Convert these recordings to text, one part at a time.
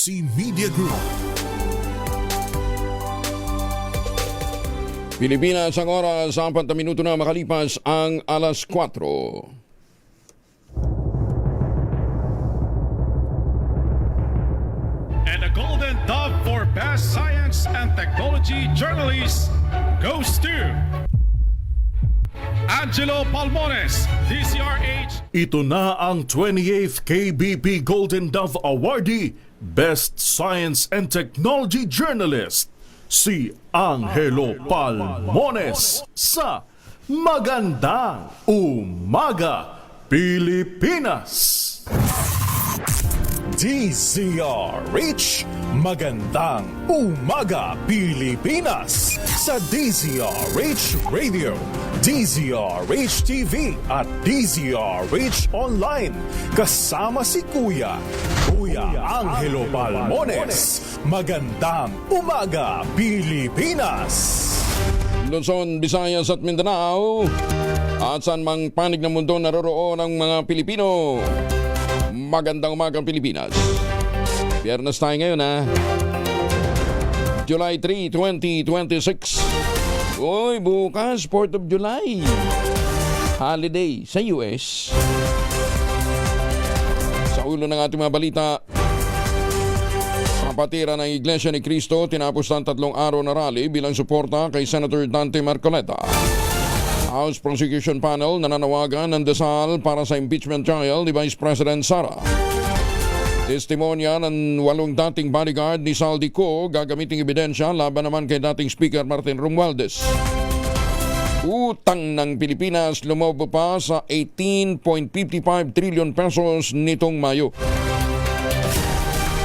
GC Media Group. Pilipinas ang oras, 4 minuto na makalipas ang alas 4. And the Golden Dove for Best Science and Technology Journalist goes to Angelo Palmones, DCRH. Ito na ang 28th KBP Golden Dove Awardee, Best Science and Technology Journalist, si Angelo Palmones sa Magandang Umaga, Pilipinas! DZRH, Magandang Umaga, Pilipinas! Sa DZRH Radio, DZRH TV at DZRH Online. Kasama si Kuya Angelo Palmones. Magandang Umaga, Pilipinas! Luzon, Visayas at Mindanao at saan mang panig ng mundo naroroon ang mga Pilipino. Magandang umagang Pilipinas. Biyernes tayo ngayon July 3, 2026. Uy, bukas 4th of July. Holiday sa US. Sa ulo ng ating mga balita, kapatiran ng Iglesia ni Cristo tinapos ng 3 araw na rally bilang suporta kay Senator Dante Marcoleta. House Prosecution Panel nananawagan ng dasal para sa impeachment trial ni Vice President Sara. Testimonya ng 8 dating bodyguard ni Saldi Co gagamiting ebidensya laban naman kay dating Speaker Martin Romualdez. Utang ng Pilipinas lumobo pa sa 18.55 trillion pesos nitong Mayo.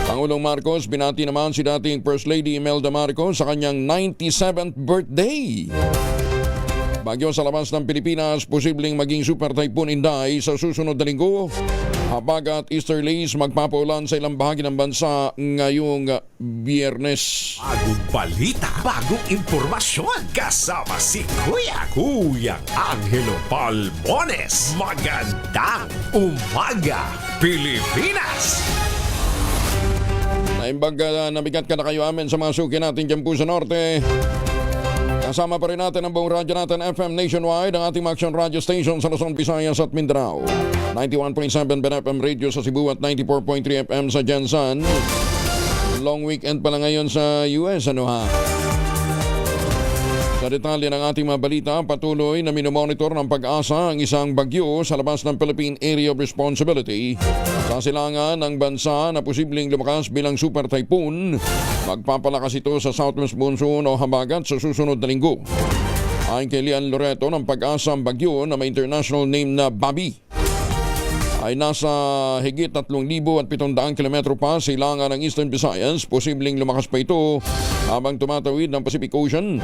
Pangulong Marcos binati naman si dating First Lady Imelda Marcos sa kanyang 97th birthday. Bagyo sa labas ng Pilipinas, posibleng maging Super Typhoon Inday sa susunod na linggo. Habagat easterlies magpapaulan sa ilang bahagi ng bansa ngayong Biyernes. Bagong balita, bagong impormasyon. Kasama si Kuya Angelo Palmones. Magandang umaga, Pilipinas! Naimbag nabigat ka na kayo amin sa mga suki natin dyan po sa norte. Kasama pa rin natin ang buong radyo natin FM nationwide, ang ating action radio station sa Luzon, Visayas at Mindanao. 91.7 FM radio sa Cebu at 94.3 FM sa Jensan. Long weekend pala ngayon sa US, Sa detalye ng ating mga balita, patuloy na minomonitor ng Pag-asa ang isang bagyo sa labas ng Philippine Area of Responsibility sa silangan ng bansa na posibleng lumakas bilang super typhoon. Magpapalakas ito sa southwest monsoon o habagat sa susunod na linggo. Ayon kay Lian Loreto ng Pag-asa, ang bagyo na may international name na Babi ay nasa higit 3,700 kilometro pa sa silangan ng Eastern Visayas. Posibleng lumakas pa ito habang tumatawid ng Pacific Ocean.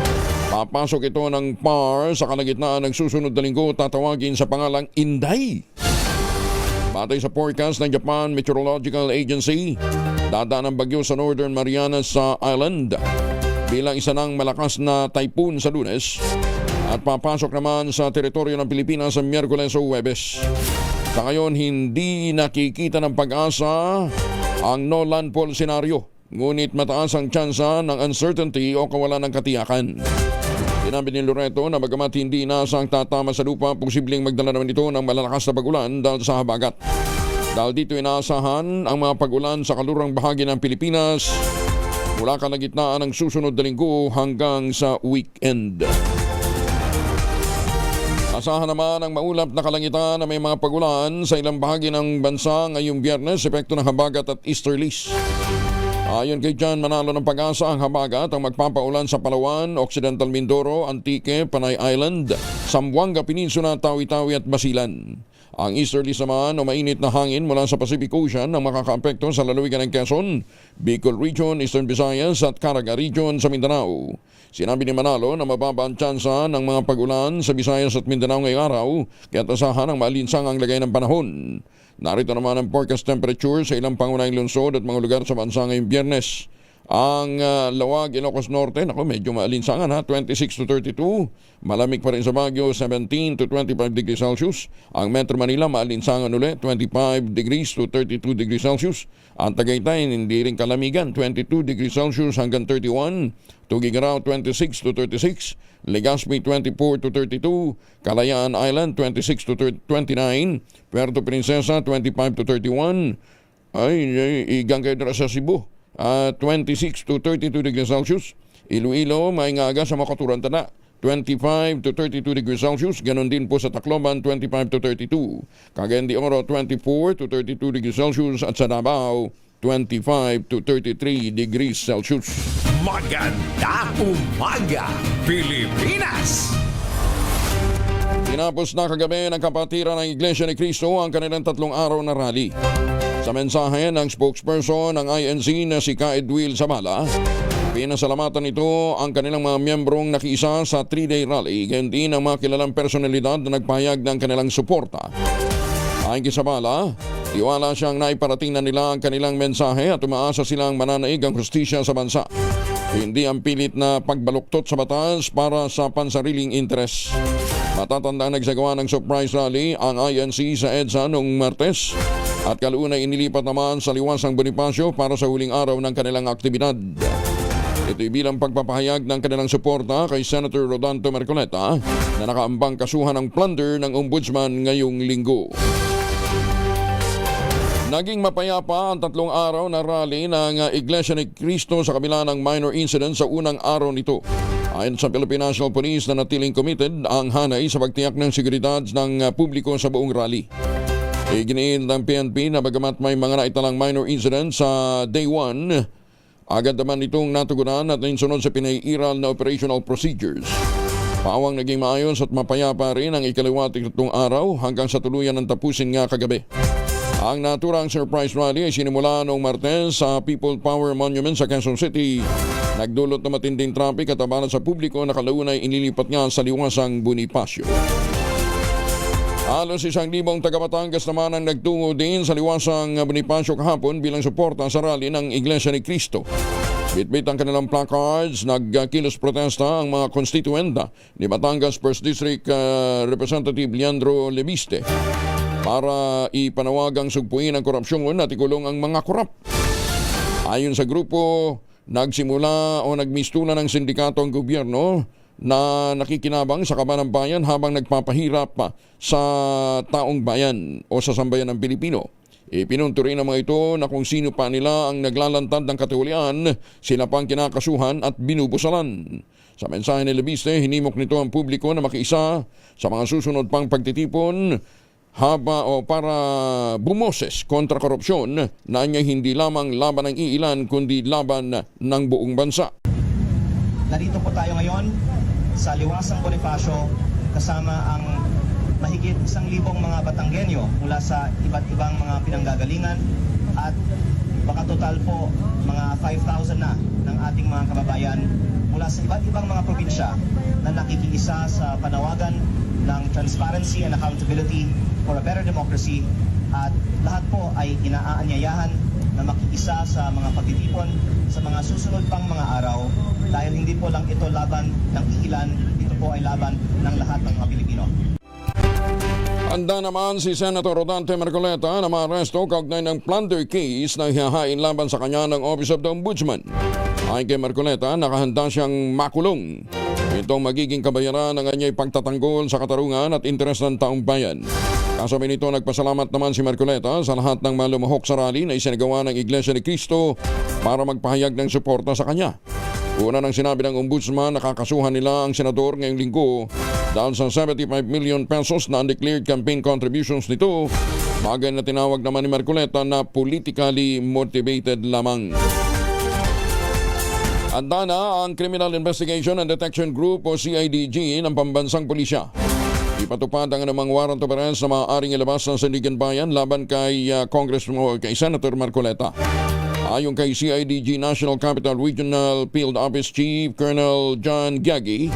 Papasok ito ng PAR sa kalagitnaan ng susunod na linggo, tatawagin sa pangalang Inday. Batay sa forecast ng Japan Meteorological Agency, dadaan ang bagyo sa Northern Marianas Island bilang isa ng malakas na typhoon sa Lunes at papasok naman sa teritoryo ng Pilipinas sa Miyerkules o Huwebes. Sa ngayon, hindi nakikita ng Pag-asa ang no landfall scenario, ngunit mataas ang tsansa ng uncertainty o kawalan ng katiyakan. Sinabi ni Loreto na bagamat hindi inaasang tatama sa lupa, posibleng magdala naman ito ng malalakas na pag-ulan dahil sa habagat. Dahil dito inaasahan ang mga pag-ulan sa kalurang bahagi ng Pilipinas mula kalagitnaan ng susunod na linggo hanggang sa weekend. Asahan naman ang maulap na kalangitan na may mga pag-ulan sa ilang bahagi ng bansa ngayong Biyernes, epekto ng habagat at easterlies. Ayon kay John Manalo ng Pag-asa, ang habagat ang magpapaulan sa Palawan, Occidental Mindoro, Antique, Panay Island, Zamboanga Peninsula, Tawi-Tawi at Basilan. Ang easterlies naman o mainit na hangin mula sa Pacific Ocean ang makakaapekto sa lalawigan ng Quezon, Bicol Region, Eastern Visayas at Caraga Region sa Mindanao. Sinabi ni Manalo na mababa ang tsansa ng mga pag-ulan sa Visayas at Mindanao ngayong araw, kaya asahan ang maalinsang ang lagay ng panahon. Narito naman ang forecast temperature sa ilang pangunahing lungsod at mga lugar sa bansa ngayong Biyernes. Ang Lawag, Ilocos Norte, naku, medyo maalinsangan ha, 26 to 32. Malamig pa rin sa Baguio, 17 to 25 degrees Celsius. Ang Metro Manila, maalinsangan ulit, 25 degrees to 32 degrees Celsius. Ang Tagaytay, hindi rin kalamigan, 22 degrees Celsius hanggang 31. Tugigaraw, 26 to 36. Legazpi, 24 to 32. Kalayaan Island, 26 to 29. Puerto Princesa, 25 to 31. Igang kayo dara sa Cebu. 26 to 32 degrees Celsius. Iloilo, may ngaga sa Makaturan Tana, 25 to 32 degrees Celsius. Ganon din po sa Tacloban, 25 to 32. Cagayan de Oro, 24 to 32 degrees Celsius. At sa Davao, 25 to 33 degrees Celsius. Magandang umaga, Pilipinas! Tinapos na kagabi ng kapatiran ng Iglesia ni Cristo ang kanilang 3 araw na rally. Sa mensahe ng spokesperson ng INC na si Ka Edwil Zabala, pinasalamatan nito ang kanilang mga miyembrong nakiisa sa 3-day rally, gayon din ang mga kilalang personalidad na nagpahayag ng kanilang suporta. Ayon kay Zabala, tiwala siyang naiparating na nila ang kanilang mensahe at umaasa silang mananaig ang hustisya sa bansa. Hindi ang pilit na pagbaluktot sa batas para sa pansariling interes. Matatandang nagsagawa ng surprise rally ang INC sa EDSA noong Martes at kaluunay inilipat naman sa Liwasang Bonifacio para sa huling araw ng kanilang aktibidad. Ito'y bilang pagpapahayag ng kanilang suporta kay Senator Rodanto Marcoleta na nakaambang kasuhan ng plunder ng ombudsman ngayong linggo. Naging mapayapa ang 3 araw na rally ng Iglesia ni Cristo sa kabila ng minor incident sa unang araw nito. Ayon sa Philippine National Police na natiling committed ang hanay sa pagtiyak ng seguridad ng publiko sa buong rally. Iginiin ng PNP na bagamat may mga naitalang minor incident sa day 1, agad naman itong natugunan at nainsunod sa pinaiiral na operational procedures. Pawang naging maayos at mapayapa rin ang ikaliwating 3 araw hanggang sa tuluyan ng tapusin nga kagabi. Ang naturang surprise rally ay sinimula noong Martes sa People Power Monument sa Quezon City. Nagdulot na matinding traffic at abala sa publiko na kalaunay inilipat nga sa Liwasang Bonifacio. Halos 1,000 taga Batangas naman ang nagtungo din sa Liwasang Bonifacio kahapon bilang suporta sa rally ng Iglesia ni Cristo. Bitbit ang kanilang placards, nagkilos protesta ang mga konstituenda ni Batangas 1st District Representative Leandro Lebiste para ipanawagang sugpuin ang korupsyon at ikulong ang mga korap. Ayon sa grupo, nagsimula o nagmistula ng sindikato ang gobyerno na nakikinabang sa kaban ng bayan habang nagpapahirap sa taong bayan o sa sambayan ng Pilipino. Ipinunto rin ng mga ito na kung sino pa nila ang naglalantad ng katiwalian, sila pang kinakasuhan at binubusalan. Sa mensahe ni Lebiste, hinimok nito ang publiko na makiisa sa mga susunod pang pagtitipon para bumoses kontra korupsyon na niya hindi lamang laban ng iilan kundi laban ng buong bansa. Narito po tayo ngayon sa Liwasang Bonifacio kasama ang mahigit 1,000 mga Batanggenyo mula sa iba't ibang mga pinanggagalingan at baka total po mga 5,000 na ng ating mga kababayan mula sa iba't ibang mga probinsya na nakikiisa sa panawagan ng transparency and accountability for a better democracy, at lahat po ay inaaanyayahan na makiisa sa mga pagtitipon sa mga susunod pang mga araw dahil hindi po lang ito laban ng iilan, ito po ay laban ng lahat ng mga Pilipino. Handa naman si Senator Rodante Marcoleta na maaresto kaugnay ng plunder case na hihahain laban sa kanya ng Office of the Ombudsman. Ayon kay Marcoleta, nakahanda siyang makulong. Itong magiging kabayaran ng kanyang pagtatanggol sa katarungan at interes ng taong bayan. Kasabay nito, nagpasalamat naman si Marcoleta sa lahat ng mga lumahok sa rally na isinagawa ng Iglesia ni Cristo para magpahayag ng suporta sa kanya. Una nang sinabi ng Ombudsman, nakakasuhan nila ang senador ngayong linggo dahil sa 75 million pesos na undeclared campaign contributions nito, bagay na tinawag naman ni Marcoleta na politically motivated lamang. Handa na ang Criminal Investigation and Detection Group o CIDG ng Pambansang Pulisya. Ipatupad ang anumang warrant of arrest na maaaring ilabas ng Sandigan Bayan laban kay kay Senator Marcoleta. Ayon kay CIDG National Capital Regional Field Office Chief Colonel John Giagi,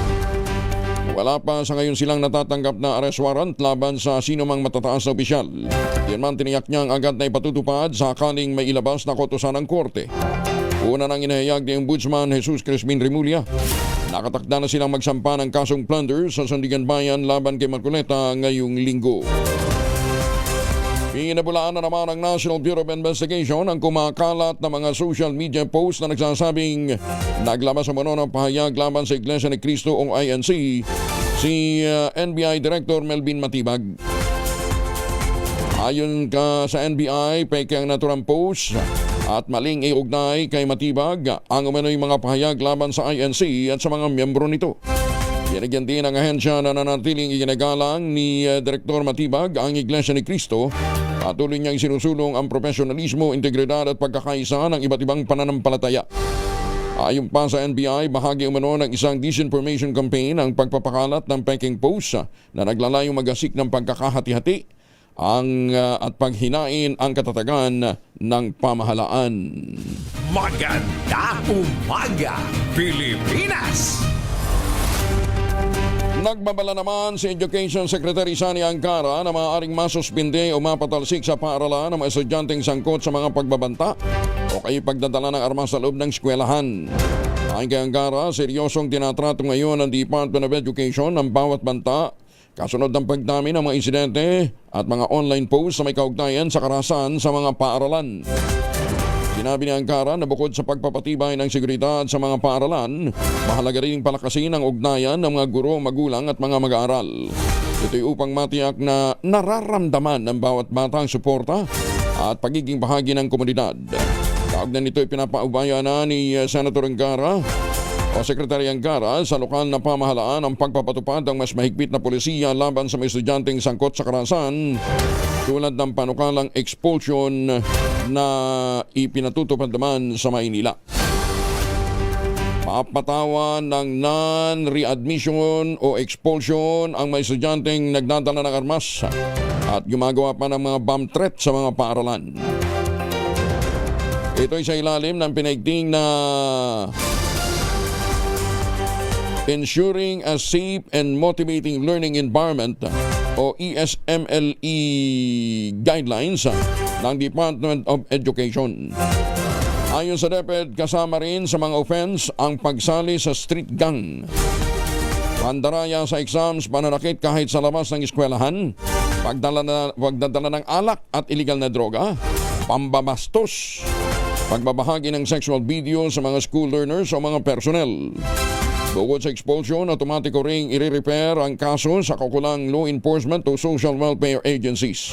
wala pa sa ngayon silang natatanggap na arrest warrant laban sa sinumang matataas na opisyal. Yan man tiniyak niyang agad na ipatutupad sa akaling may ilabas na kautusan ng korte. Una nang inahayag ni Ombudsman Jesus Crispin Remulla. Nakatakda na silang magsampa ng kasong plunder sa Sandigan Bayan laban kay Marcoleta ngayong linggo. Pinabulaan na naman ng National Bureau of Investigation ang kumakalat na mga social media posts na nagsasabing naglabas sa mano ng pahayag laban sa Iglesia ni Cristo o INC si NBI Director Melvin Matibag. Ayon sa NBI, peke ang naturang post at maling iugnay kay Matibag ang umano'y mga pahayag laban sa INC at sa mga miyembro nito. Binigyan din ng ahensya na nanatiling iginagalang ni Direktor Matibag ang Iglesia ni Cristo. Patuloy niyang sinusulong ang profesionalismo, integridad at pagkakaisa ng iba't ibang pananampalataya. Ayon pa sa NBI, bahagi umano ng isang disinformation campaign ang pagpapakalat ng peking post na naglalayong magasik ng pagkakahati-hati at paghinain ang katatagan ng pamahalaan. Maganda umaga, Pilipinas! Nagbabala naman si Education Secretary Sani Angara na maaaring masuspinde o mapatalsik sa paaralan ng mga estudyanteng sangkot sa mga pagbabanta o kay pagdadala ng armas sa loob ng eskwelahan. Ayon kay Angara, seryosong tinatrato ngayon ng Department of Education ng bawat banta kasunod ng pagdami ng mga insidente at mga online posts na may kaugnayan sa karahasan sa mga paaralan. Sinabi ni Angara na bukod sa pagpapatibay ng seguridad sa mga paaralan, mahalaga rin palakasin ang ugnayan ng mga guro, magulang at mga mag-aaral. Ito'y upang matiyak na nararamdaman ng bawat bata ang suporta at pagiging bahagi ng komunidad. Kaugnay nito'y pinapaubaya na ni Senator Angara o Secretary Angara sa lokal na pamahalaan ang pagpapatupad ng mas mahigpit na polisiya laban sa mga estudyanteng sangkot sa karahasan tulad ng panukalang expulsion na ipinatutupad naman sa Maynila. Papatawan ng non-readmission o expulsion ang mga estudyanteng nagdadala ng armas at gumagawa pa ng mga bomb threat sa mga paaralan. Ito'y sa ilalim ng pinaigting na Ensuring a Safe and Motivating Learning Environment o ESMLE guidelines ng Department of Education. Ayon sa DepEd, kasama rin sa mga offense ang pagsali sa street gang, pandaraya sa exams, pananakit kahit sa labas ng eskwelahan, pagdadala ng alak at illegal na droga, pambabastos, pagbabahagi ng sexual video sa mga school learners o mga personnel. Bukod sa expulsion, automatiko ring i-repair ang kaso sa kaukulang law enforcement o social welfare agencies.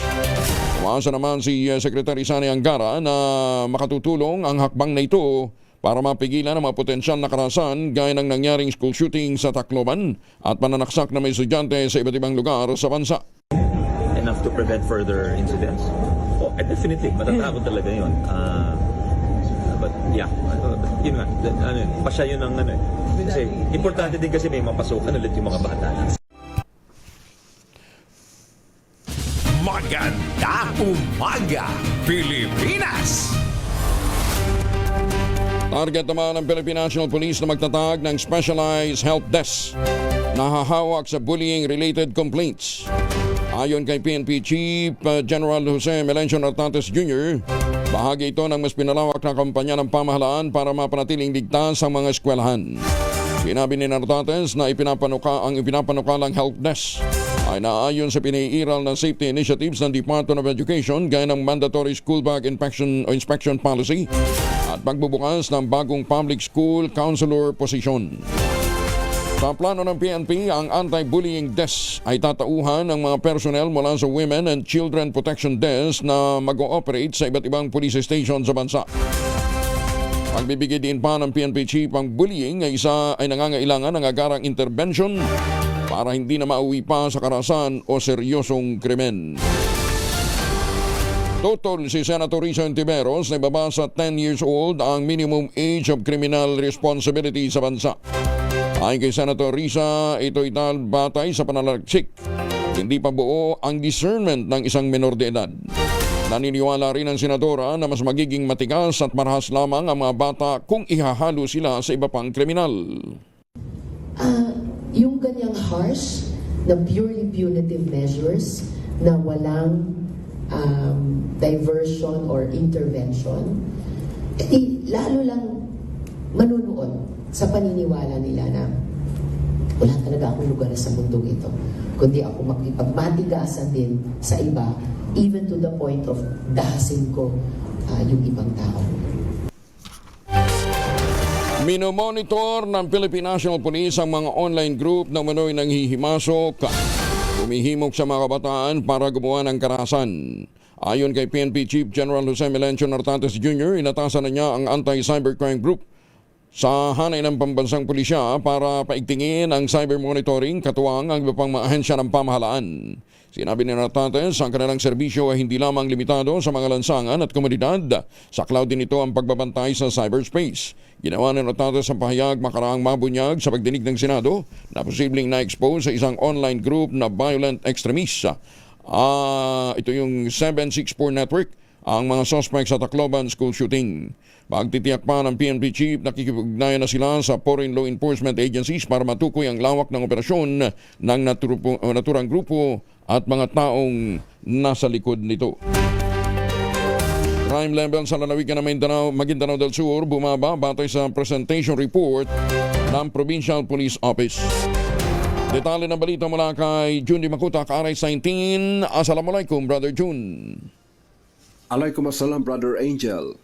Umaasa naman si Secretary Sani Angara na makatutulong ang hakbang na ito para mapigilan ang mga potensyal na karahasan gaya ng nangyaring school shooting sa Tacloban at pananaksak na may estudyante sa iba't ibang lugar sa bansa. Enough to prevent further incidents? Oh, definitely. Matatakot talaga yun. But yeah, yun nga, pasya yun ang kasi importante din kasi may mapasukan ulit yung mga bata. Maganda umaga, Pilipinas! Target naman ng Philippine National Police na magtatag ng Specialized Help Desk na hahawak sa bullying-related complaints. Ayon kay PNP Chief General Jose Melencio Nartates Jr., bahagi ito ng mas pinalawak na kampanya ng pamahalaan para mapanatiling ligtas ang mga eskwelahan. Sinabi ni Nartates na ang ipinapanukalang help desk ay naayon sa pinaiiral ng safety initiatives ng Department of Education gaya ng mandatory school bag inspection policy at pagbubukas ng bagong public school counselor position. Sa plano ng PNP, ang anti-bullying desk ay tatauhan ng mga personnel mula sa Women and Children Protection Desk na mag-ooperate sa iba't ibang police station sa bansa. Pagbibigay din pa ng PNP Chief ang bullying ay nangangailangan ng agarang intervention para hindi na mauwi pa sa karahasan o seryosong krimen. Total si Senator Risa Ontiveros na ibaba sa 10 years old ang minimum age of criminal responsibility sa bansa. Ayon kay Senator Risa, ito'y batay sa pananaliksik. Hindi pa buo ang discernment ng isang menor de edad. Naniniwala rin ang senadora na mas magiging matigas at marahas lamang ang mga bata kung ihahalo sila sa iba pang kriminal. Yung ganyang harsh na purely punitive measures na walang diversion or intervention, lalo lang manunood sa paniniwala nila na wala talaga akong lugar sa mundong ito, kundi ako makipagmatigasan din sa iba, even to the point of dahasin ko yung ibang tao. Minomonitor ng Philippine National Police ang mga online group na umano'y nanghihimasok, humihimok sa mga kabataan para gumawa ng karahasan. Ayon kay PNP Chief General Jose Melencio Nartates Jr., inatasan na niya ang anti-cybercrime group sa hanay ng pambansang pulisya para paigtingin ang cyber monitoring katuwang ang iba pang mga ahensya ng pamahalaan. Sinabi ni Nartates, ang kanilang serbisyo ay hindi lamang limitado sa mga lansangan at komunidad. Sa cloud din ito ang pagbabantay sa cyberspace. Ginawa ni Nartates ang pahayag makaraang mabunyag sa pagdinig ng Senado na posibleng na-expose sa isang online group na violent extremist. Ito yung 764 Network, ang mga suspects sa Tacloban school shooting. Pagtitiyak pa ng PNP Chief, nakikipag-ugnayan na sila sa foreign law enforcement agencies para matukoy ang lawak ng operasyon ng naturang grupo at mga taong nasa likod nito. Crime level sa lalawigan ng Maguindanao del Sur bumaba batay sa presentation report ng Provincial Police Office. Detalye ng balita mula kay Jun Di Makuta, Aris 19. Assalamualaikum, Brother Jun. Alaikum assalam, Brother Angel.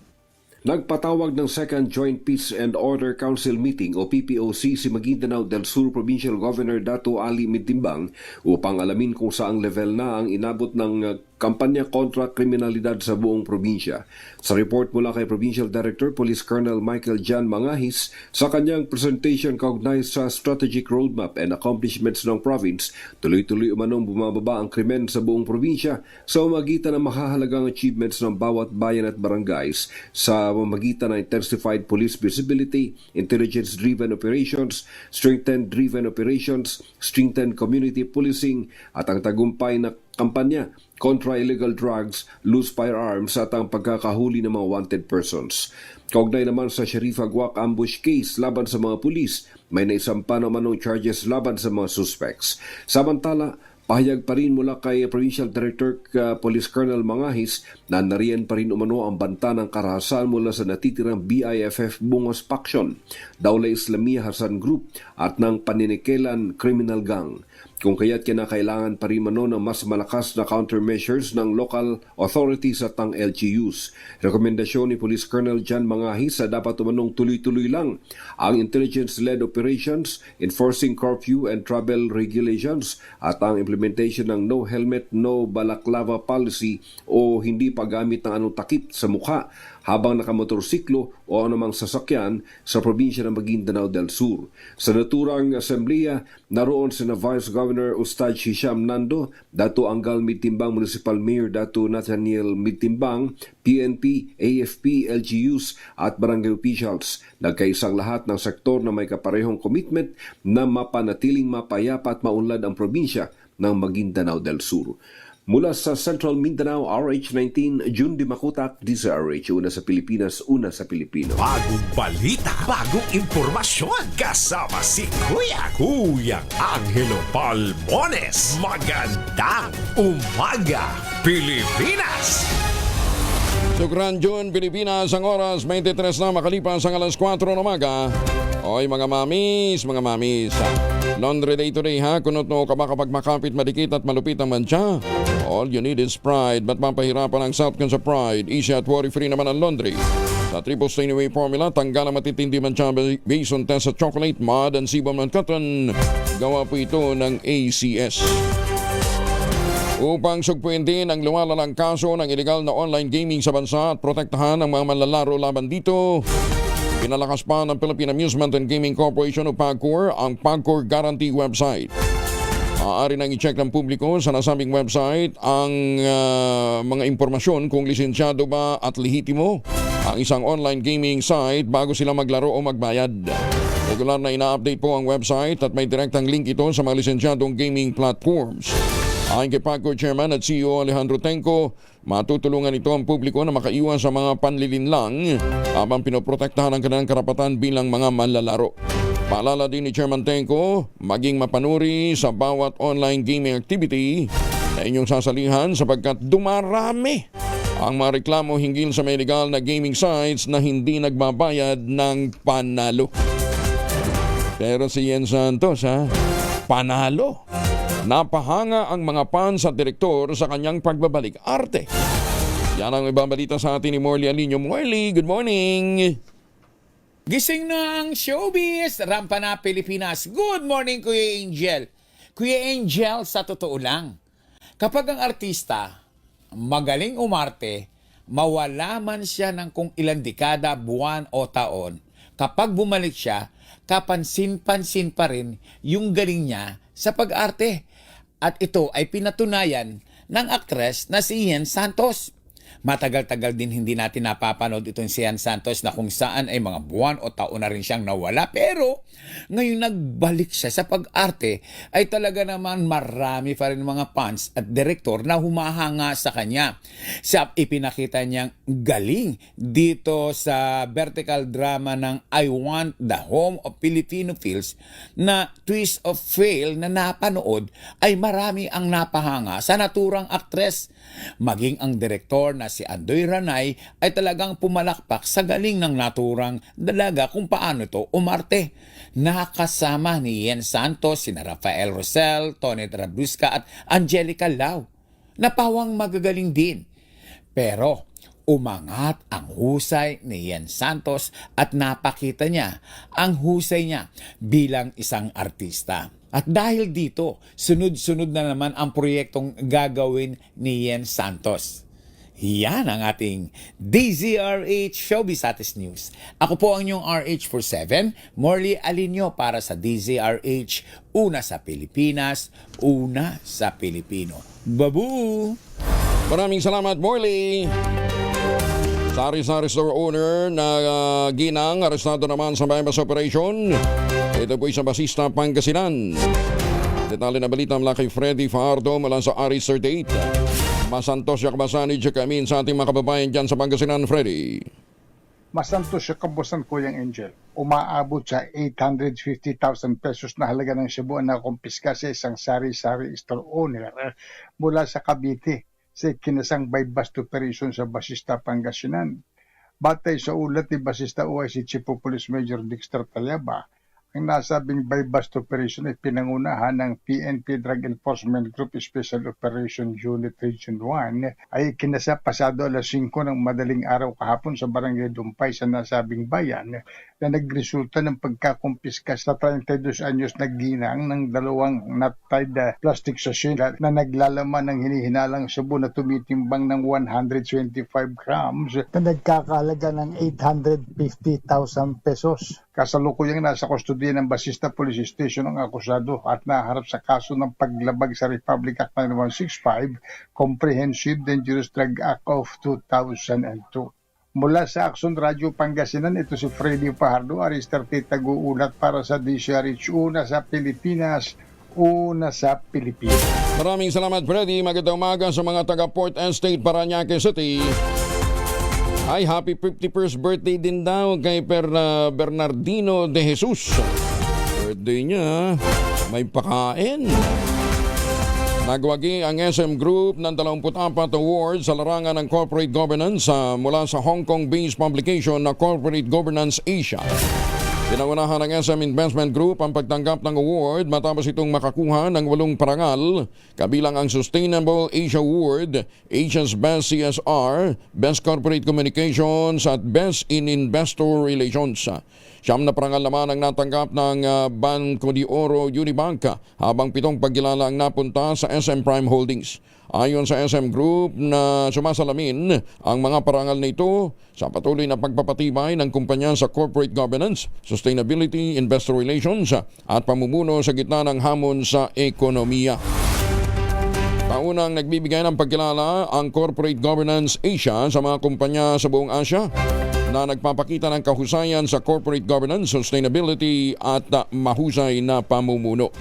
Nagpatawag ng Second Joint Peace and Order Council Meeting o PPOC si Maguindanao del Sur Provincial Governor Dato Ali Mintimbang upang alamin kung saang level na ang inabot ng kampanya kontra kriminalidad sa buong probinsya. Sa report mula kay Provincial Director Police Colonel Michael Jan Mangahis, sa kanyang presentation kaugnay sa strategic roadmap and accomplishments ng province, tuloy-tuloy umanong bumababa ang krimen sa buong probinsya sa pamamagitan ng makahalagang achievements ng bawat bayan at barangays sa pamamagitan ng intensified police visibility, intelligence-driven operations, strengthened driven operations, strengthened community policing at ang tagumpay na kampanya kontra illegal drugs, loose firearms at ang pagkakahuli ng mga wanted persons. Kaugnay naman sa Sheriff Aguac ambush case laban sa mga pulis, may naisampa naman ng charges laban sa mga suspects. Samantala, pahayag pa rin mula kay Provincial Director Police Colonel Mangahis na nariyan pa rin umano ang banta ng karahasan mula sa natitirang BIFF Bungos Faction, Daula Islamiyah Hasan Group at ng Paninikilan Criminal Gang. Kung kaya't kinakailangan pa rin mano ng mas malakas na countermeasures ng local authorities at ng LGUs. Rekomendasyon ni Police Colonel Jan Mangahis sa dapat umanong tuloy-tuloy lang ang intelligence-led operations, enforcing curfew and travel regulations at ang implementation ng no helmet, no balaklava policy o hindi paggamit ng anong takip sa mukha habang nakamotorsiklo o anumang sasakyan sa probinsya ng Maguindanao del Sur. Sa naturang asembleya, naroon sina Vice Governor Ustad Hisham Nando, Dato Anggal Mitimbang Municipal Mayor Dato Nathaniel Mitimbang, PNP, AFP, LGUs at barangay officials. Nagkaisang lahat ng sektor na may kaparehong commitment na mapanatiling mapayapa at maunlad ang probinsya ng Maguindanao del Sur. Mula sa Central Mindanao, RH19, Jun Di Makutak, DZRH, una sa Pilipinas, una sa Pilipino. Bagong balita, bagong impormasyon. Kasama si Kuya Angelo Palmones. Magandang umaga, Pilipinas! Sukran Jun, Pilipinas, ang oras 23 na makalipas ang alas 4 ng umaga. Oy mga mamis. Laundry day today ha, kunot no ka ba kapag makapit, madikit at malupit ang mancha? All you need is Pride. Ba't mapahirapan ang Southcan sa Pride? Easy at worry-free naman ang laundry. Sa triple stain away formula, tanggal ang matitindi mancha based on test sa chocolate, mud, and sebum and cotton. Gawa po ito ng ACS. Upang sugpuin din ang lumalalang kaso ng illegal na online gaming sa bansa at protektahan ang mga manlalaro laban dito, pinalakas pa ng Philippine Amusement and Gaming Corporation o PAGCOR ang PAGCOR Guarantee website. Maaari nang i-check ng publiko sa nasabing website ang mga impormasyon kung lisensyado ba at lehitimo ang isang online gaming site bago sila maglaro o magbayad. Regular na ina-update po ang website at may direktang link ito sa mga lisensyadong gaming platforms. Ayon kay PAGCOR Chairman at CEO Alejandro Tenco, matutulungan ito ang publiko na makaiwas sa mga panlilinlang habang pinoprotektahan ang kanilang karapatan bilang mga manlalaro. Paalala din ni Chairman Tenco, maging mapanuri sa bawat online gaming activity na inyong sasalihan sapagkat dumarami ang mga reklamo hinggil sa may illegal na gaming sites na hindi nagbabayad ng panalo. Pero si Yen Santos, panalo. Napahanga ang mga fans at direktor sa kanyang pagbabalik arte. Yan ang ibabalita sa atin ni Morley Alinio. Morley, good morning! Gising na ang showbiz, rampa na Pilipinas. Good morning, Kuya Angel. Kuya Angel, sa totoo lang, kapag ang artista magaling umarte, mawala man siya ng kung ilang dekada, buwan o taon, kapag bumalik siya, kapansin-pansin pa rin yung galing niya sa pag-arte. At ito ay pinatunayan ng aktres na si Yen Santos. Matagal-tagal din hindi natin napapanood itong si Yen Santos na kung saan ay mga buwan o taon na rin siyang nawala. Pero ngayon nagbalik siya sa pag-arte ay talaga naman marami pa rin mga fans at direktor na humahanga sa kanya. Siya ipinakita niyang galing dito sa vertical drama ng I Want the Home of Filipino Fields na Twist of Fate na napanood ay marami ang napahanga sa naturang aktres. Maging ang direktor na si Andoy Ranay ay talagang pumalakpak sa galing ng naturang dalaga kung paano ito umarte. Nakasama ni Yen Santos, sina Rafael Rosel, Tony Trabusca at Angelica Lau. Napawang magagaling din. Pero umangat ang husay ni Yen Santos at napakita niya ang husay niya bilang isang artista. At dahil dito, sunod-sunod na naman ang proyektong gagawin ni Yen Santos. Yan ang ating DZRH Showbiz Status News. Ako po ang inyong RH47, Morley Alinio para sa DZRH. Una sa Pilipinas, una sa Pilipino. Babu! Maraming salamat, Morley! Sari-sari store owner na ginang arestado naman sa bypass operation. Ito po sa Basista, Pangasinan. Detalye na balita mula kay Freddy Fajardo mula sa Aris 38. Masantos siya kabasani siya kamin sa ating mga kababayan dyan sa Pangasinan, Freddy. Masantos siya kabusan, Kuyang Angel. Umaabot sa 850,000 pesos na halaga ng Cebu na kumpiska sa isang sari-sari store owner mula sa Cavite sa kinasang bypass operation sa Basista, Pangasinan. Batay sa ulat ni Basista OIC Chief of Police Major Dexter Talyaba, ang nasabing bypass operation ay pinangunahan ng PNP Drug Enforcement Group Special Operation Unit Region 1 ay kinasa pasado alas 5 ng madaling araw kahapon sa Barangay Dumpay sa nasabing bayan na nagresulta ng pagkakumpiska sa 32 anyos na ginang ng dalawang knot-tied plastic sachet na naglalaman ng hinihinalang Cebu na tumitimbang ng 125 grams na nagkakalaga ng 850,000 pesos. Kasalukuyang nasa kustodiya ng Basista Police Station ang akusado at naharap sa kaso ng paglabag sa Republic Act 9165, Comprehensive Dangerous Drug Act of 2002. Mula sa Action Radio Pangasinan, ito si Freddy Fajardo, Aristar Taguulat para sa DZRH, una sa Pilipinas, una sa Pilipinas. Maraming salamat, Freddy. Magandang umaga sa mga taga Port Estate, Parañaque City. Ay, happy 51st birthday din daw kay Bernardino de Jesus. Birthday niya, may pakain. Nagwagi ang SM Group ng 24 awards sa larangan ng corporate governance mula sa Hong Kong-based publication na Corporate Governance Asia. Pinangunahan ng SM Investment Group ang pagtanggap ng award matapos itong makakuha ng 8 parangal, kabilang ang Sustainable Asia Award, Asia's Best CSR, Best Corporate Communications at Best in Investor Relations. Siyam na parangal naman ang natanggap ng Banco de Oro Unibank, habang 7 pagkilala ang napunta sa SM Prime Holdings. Ayon sa SM Group na sumasalamin ang mga parangal na ito sa patuloy na pagpapatibay ng kumpanya sa corporate governance, sustainability, investor relations at pamumuno sa gitna ng hamon sa ekonomiya. Taunang nagbibigay ng pagkilala ang Corporate Governance Asia sa mga kumpanya sa buong Asia na nagpapakita ng kahusayan sa corporate governance, sustainability at mahusay na pamumuno.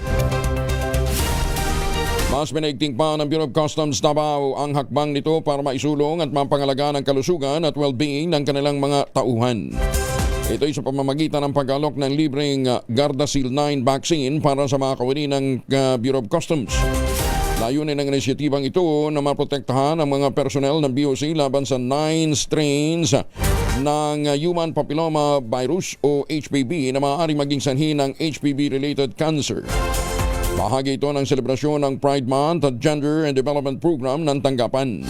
Mas pinaigting pa ng Bureau of Customs Davao ang hakbang nito para maisulong at mapangalagaan ang kalusugan at well-being ng kanilang mga tauhan. Ito ay sa pamamagitan ng pag-alok ng libreng Gardasil 9 vaccine para sa mga kawani ng Bureau of Customs. Layunin ng inisyatibang ito na maprotektahan ang mga personnel ng BOC laban sa 9 strains ng human papilloma virus o HPV na maaari maging sanhi ng HPV-related cancer. Bahagi ito ng selebrasyon ng Pride Month at Gender and Development Program ng tanggapan.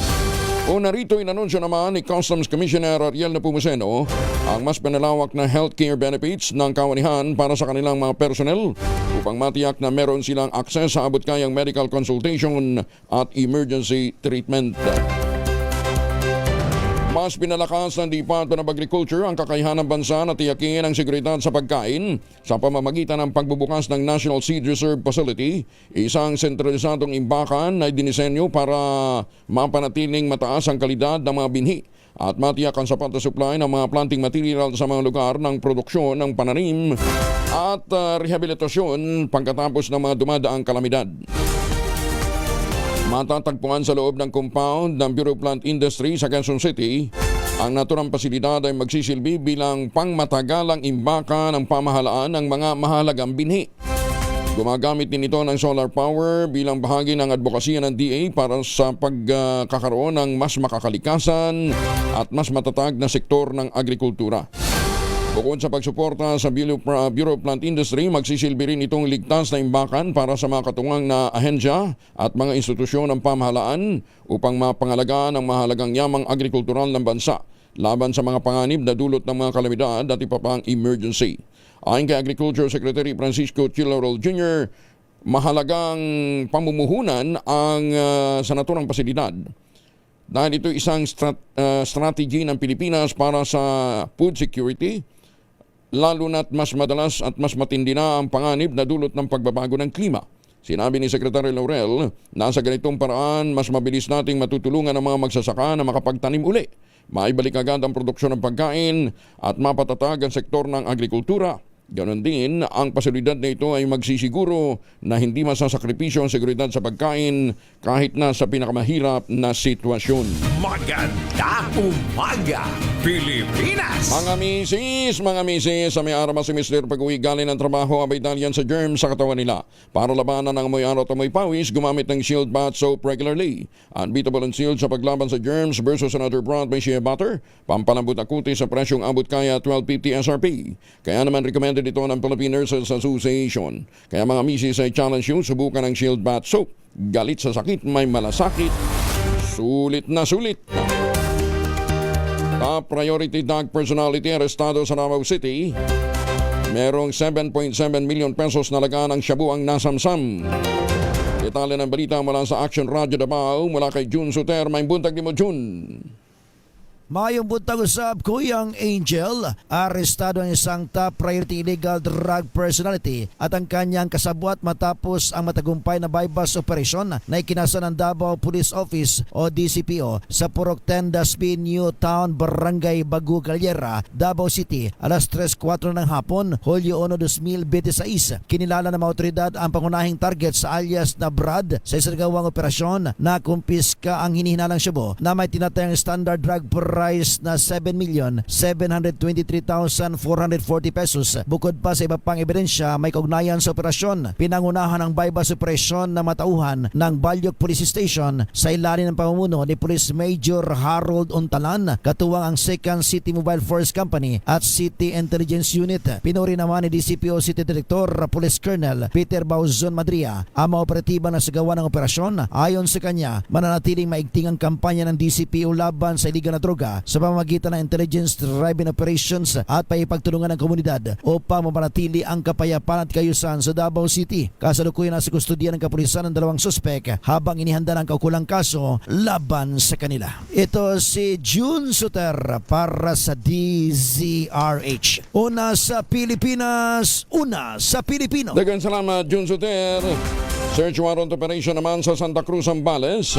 O narito inanunsyo naman ni Customs Commissioner Ariel Nepomuceno ang mas pinalawak na healthcare benefits ng kawanihan para sa kanilang mga personnel upang matiyak na meron silang akses sa abot-kayang medical consultation at emergency treatment. Mas pinalakas ng Department of Agriculture ang kakayahan ng bansa na tiyakin ang seguridad sa pagkain sa pamamagitan ng pagbubukas ng National Seed Reserve Facility, isang sentralisadong imbakan na dinisenyo para mapanatiling mataas ang kalidad ng mga binhi at matiyak ang sapat na supply ng mga planting material sa mga lugar ng produksyon ng pananim at rehabilitasyon pagkatapos ng mga dumadaang kalamidad. Matatagpuan sa loob ng compound ng Bureau of Plant Industry sa Quezon City, ang naturang pasilidad ay magsisilbi bilang pangmatagalang imbaka ng pamahalaan ng mga mahalagang binhi. Gumagamit din ito ng solar power bilang bahagi ng advokasya ng DA para sa pagkakaroon ng mas makakalikasan at mas matatag na sektor ng agrikultura. Bukod sa pagsuporta sa Bureau of Plant Industry, magsisilbi rin itong ligtas na imbakan para sa mga katungang na ahensya at mga institusyon ng pamahalaan upang mapangalagaan ang mahalagang yamang agrikultural ng bansa laban sa mga panganib na dulot ng mga kalamidad at iba pang emergency. Ayon kay Agriculture Secretary Francisco Chilorol Jr., mahalagang pamumuhunan ang sa naturang pasilidad dahil ito isang strategy ng Pilipinas para sa food security, lalo na't mas madalas at mas matindi na ang panganib na dulot ng pagbabago ng klima. Sinabi ni Secretary Laurel na sa ganitong paraan mas mabilis nating matutulungan ang mga magsasaka na makapagtanim uli, maibalik agad ang produksyon ng pagkain at mapatatag ang sektor ng agrikultura. Ganon din, ang pasilidad na ito ay magsisiguro na hindi masasakripisyo ang seguridad sa pagkain kahit na sa pinakamahirap na sitwasyon. Magandang umaga, Pilipinas! Mga misis, sa may araw si Mr. Pag-uwi galing ng trabaho, abay dahil sa germs sa katawan nila. Para labanan ang amoy araw at amoy pawis, gumamit ng Shield Bath Soap regularly. Unbeatable and sealed sa paglaban sa germs versus another brand by Shea Butter. Pampalambot na kuti sa presyong abot kaya 12.50 SRP. Kaya naman recommended ito ng Philippine Nurses Association. Kaya mga misis ay challenge you, subukan ng Shield Bath Soap. Galit sa sakit, may malasakit. Sulit na sulit. Top priority dog personality arestado sa Davao City. Merong 7.7 million pesos na laga ng shabu ang nasamsam. Detalye ng balita mula sa Action Radio Davao mula kay June Suter. May buntag ni mo, June. Mayong buntag usab, Kuyang Angel, arestado ang isang top priority illegal drug personality at ang kanyang kasabwat matapos ang matagumpay na bypass operation na ikinasa ng Davao Police Office o DCPO sa Purok 10 Dasbin, New Town, Barangay Bagu, Galera, Davao City, alas 3:04 ng hapon, Hulyo 1, 2026. Kinilala ng mga otoridad ang pangunahing target sa alias na Brad sa isagawang operasyon na kumpiska ang hinihinalang shabu na may tinatayang standard drug price na 7,723,440 pesos. Bukod pa sa iba pang ebidensya, may kaugnayan sa operasyon. Pinangunahan ang bypass operasyon na matauhan ng Balyok Police Station sa ilalim ng pamumuno ni Police Major Harold Untalan, katuwang ang 2nd City Mobile Force Company at City Intelligence Unit. Pinuri naman ni DCPO City Director Police Colonel Peter Bauzon Madria ang mga operatiba na sagawa ng operasyon. Ayon sa kanya, mananatiling maigting ang kampanya ng DCPO laban sa iligal na droga sa pamamagitan ng intelligence-driven operations at paipagtulungan ng komunidad upang mapanatili ang kapayapaan at kayusan sa Davao City. Kasalukuyan na sa kustodiya ng kapulisan ng dalawang suspek habang inihanda ng kaukulang kaso laban sa kanila. Ito si June Suter para sa DZRH. Una sa Pilipinas, una sa Pilipino. Dagan salamat, June Suter. Search warrant operation naman sa Santa Cruz, Zambales.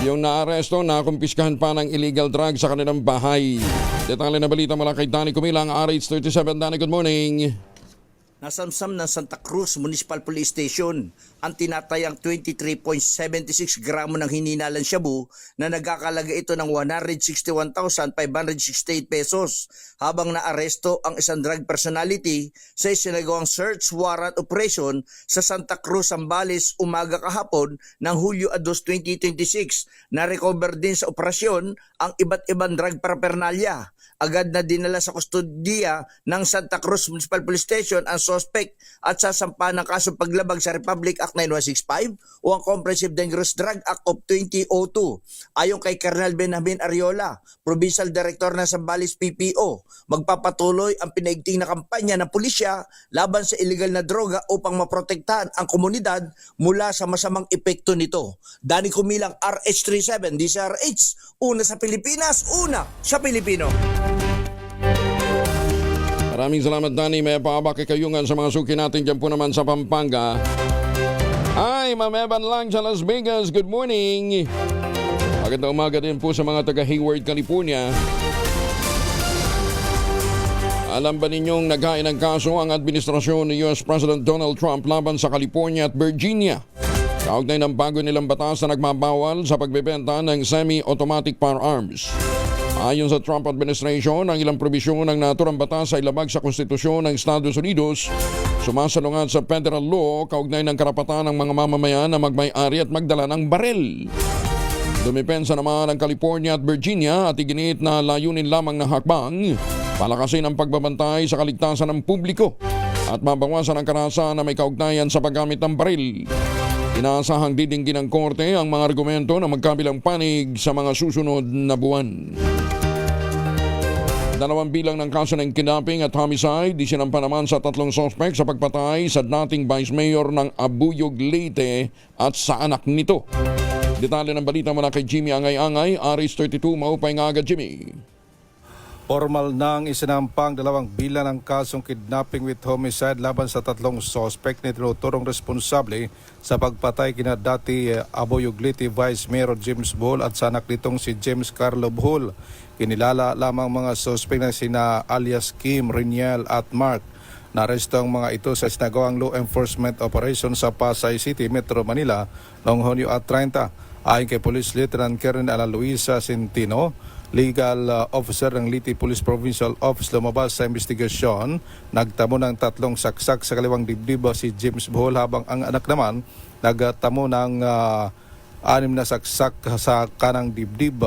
Yung naaresto, nakumpiskahan pa ng illegal drug sa kanilang bahay. Detalye na balita mula kay Danny Kumilang, RH37. Danny, good morning. nasamsam ng Santa Cruz Municipal Police Station ang tinatayang 23.76 gramo ng hininalang shabu na nagkakalaga ito ng 161,568 pesos habang naaresto ang isang drug personality sa isinagawang search warrant operation sa Santa Cruz, Zambales umaga kahapon ng Hulyo 2, 2026. Na-recover din sa operasyon ang iba't ibang drug paraphernalia. Agad na dinala sa kustodiya ng Santa Cruz Municipal Police Station ang suspect at sasampa ng kaso paglabag sa Republic Act 9165 o ang Comprehensive Dangerous Drug Act of 2002. Ayon kay Colonel Benjamin Ariola, Provincial Director ng Zambales PPO, magpapatuloy ang pinaigting na kampanya ng pulisya laban sa illegal na droga upang maprotektahan ang komunidad mula sa masamang epekto nito. Dani Kumilang, RH37, DCRH, una sa Pilipinas, una sa Pilipino. Maraming salamat, Danny. May pabakikayungan sa mga suki natin dyan po naman sa Pampanga. Hi, Ma'am Evan lang sa Las Vegas. Good morning. Magandang umaga din po sa mga taga Hayward, California. Alam ba ninyong naghain ng kaso ang administrasyon ni US President Donald Trump laban sa California at Virginia? Kaugnay ng bago nilang batas na nagmabawal sa pagbebenta ng semi-automatic firearms. Ayon sa Trump administration, ang ilang probisyon ng naturang batas ay labag sa konstitusyon ng Estados Unidos, sumasalungat sa federal law kaugnay ng karapatan ng mga mamamayan na magmay-ari at magdala ng barel. Dumipensa naman ang California at Virginia at iginit na layunin lamang ng hakbang palakasin ang pagbabantay sa kaligtasan ng publiko at mabawasan ang karahasan na may kaugnayan sa paggamit ng baril. Inaasahang didinggin ng korte ang mga argumento na magkabilang panig sa mga susunod na buwan. 2 bilang ng kaso ng kidnapping at homicide isinampa naman sa 3 suspect sa pagpatay sa dating Vice Mayor ng Abuyog, Leyte at sa anak nito. Detalye ng balita mula kay Jimmy Angay-Angay, Aris 32, maupay nga agad Jimmy. Formal nang isinampang 2 bilang ng kasong kidnapping with homicide laban sa 3 suspect na tinuturong responsable sa pagpatay kina dati Abuyog Leyte Vice Mayor James Bohol at sa anak nitong si James Carlo Bohol. Kinilala lamang mga suspect na sina alias Kim, Reniel at Mark. Naresto ang mga ito sa sinagawang law enforcement operation sa Pasay City, Metro Manila noong Hunyo at 30. Ayon kay Police Lieutenant Karen Ala Luisa Centino, legal officer ng Leyte Police Provincial Office, lumabas sa investigasyon. Nagtamo ng 3 saksak sa kaliwang dibdib si James Bohol habang ang anak naman nagtamo ng 6 na saksak sa kanang dibdib.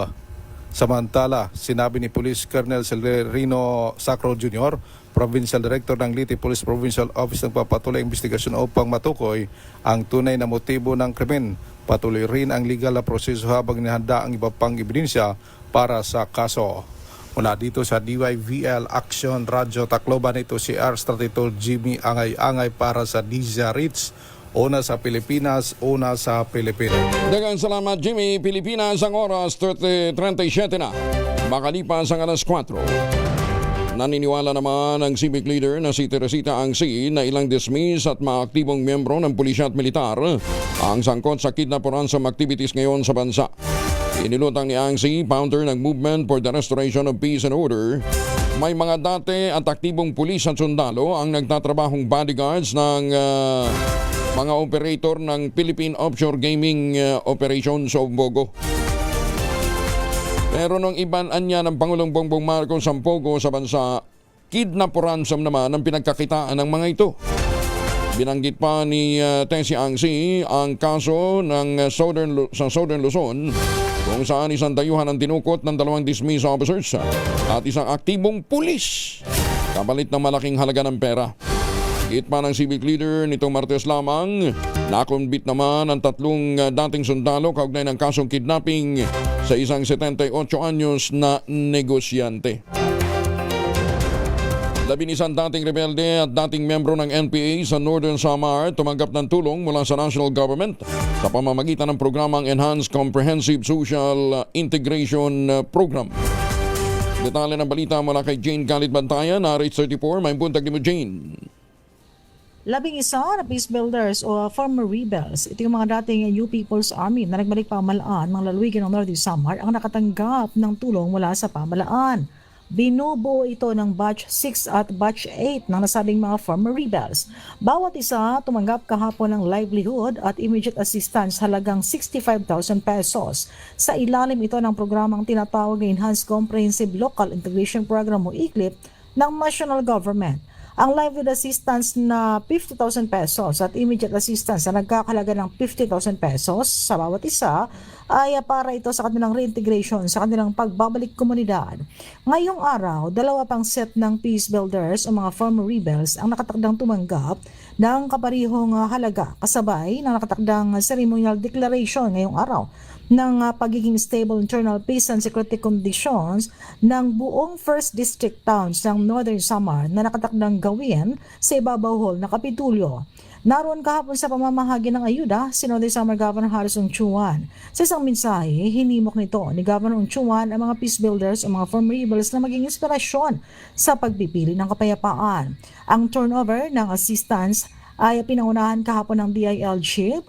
Samantala, sinabi ni Police Colonel Celerino Sacro Jr., Provincial Director ng Leyte Police Provincial Office, nagpapatuloy ang investigasyon upang matukoy ang tunay na motibo ng krimen. Patuloy rin ang legal na proseso habang inihanda ang iba pang ebidensya para sa kaso. Mula dito sa DYVL Action Radio Tacloban, ito si R32 Jimmy Angay-Angay para sa DZRH. Una sa Pilipinas, una sa Pilipinas. Dagang salamat Jimmy. Pilipinas ang oras 37 na. Makalipas ang alas 4. Naniniwala naman ang civic leader na si Teresita Angsi na ilang dismiss at mga aktibong miyembro ng pulisya at militar ang sangkot sa kidnap o ransom activities ngayon sa bansa. Inilutang ni Angsi, founder ng Movement for the Restoration of Peace and Order, may mga dati at aktibong pulis at sundalo ang nagtatrabahong bodyguards ng mga operator ng Philippine Offshore Gaming Operation sa Umbogo. Pero nung iban-an niya ng Pangulong Bongbong Marcos ang pogo sa bansa, kidnap o ransom naman ang pinagkakitaan ng mga ito. Binanggit pa ni Tessie Angsi ang kaso ng Southern Luzon kung saan isang dayuhan ang dinukot ng 2 dismiss officers at isang aktibong pulis kapalit ng malaking halaga ng pera. Gitma ng civic leader nitong Martes lamang, nakonbit naman ang 3 dating sundalo kaugnay ng kasong kidnapping sa isang 78 anyos na negosyante. 11 dating rebelde at dating miyembro ng NPA sa Northern Samar tumanggap ng tulong mula sa national government sa pamamagitan ng programang Enhanced Comprehensive Social Integration Program. Detalye ng balita mula kay Jane Galit Bantayan, RH34, may buntag ni mo Jane. 11 na peace builders o former rebels, ito yung mga dating UP People's Army na nagbalik pamalaan mga lalawigan ng Northern Samar ang nakatanggap ng tulong mula sa pamalaan. Binubuo ito ng Batch 6 at Batch 8 ng nasabing mga former rebels. Bawat isa tumanggap kahapon ng livelihood at immediate assistance halagang 65,000 pesos. Sa ilalim ito ng programang tinatawag na Enhanced Comprehensive Local Integration Program o ICLIP ng national government. Ang livelihood assistance na 50,000 pesos at immediate assistance na nagkakalaga ng 50,000 pesos sa bawat isa ay para ito sa kanilang reintegration sa kanilang pagbabalik komunidad. Ngayong araw, dalawa pang set ng peace builders o mga former rebels ang nakatakdang tumanggap ng kaparihong halaga kasabay ng nakatakdang ceremonial declaration ngayong araw ng pagiging stable internal peace and security conditions ng buong 1st District towns ng Northern Samar na nakatakdang gawin sa ibabaw hall na Kapitulyo. Naroon kahapon sa pamamahagi ng ayuda si Northern Samar Governor Harrison Chuan. Sa isang mensahe, hinimok nito ni Governor Chuan ang mga peace builders o mga former rebels na maging inspirasyon sa pagpipili ng kapayapaan. Ang turnover ng assistance ay pinangunahan kahapon ng DILG,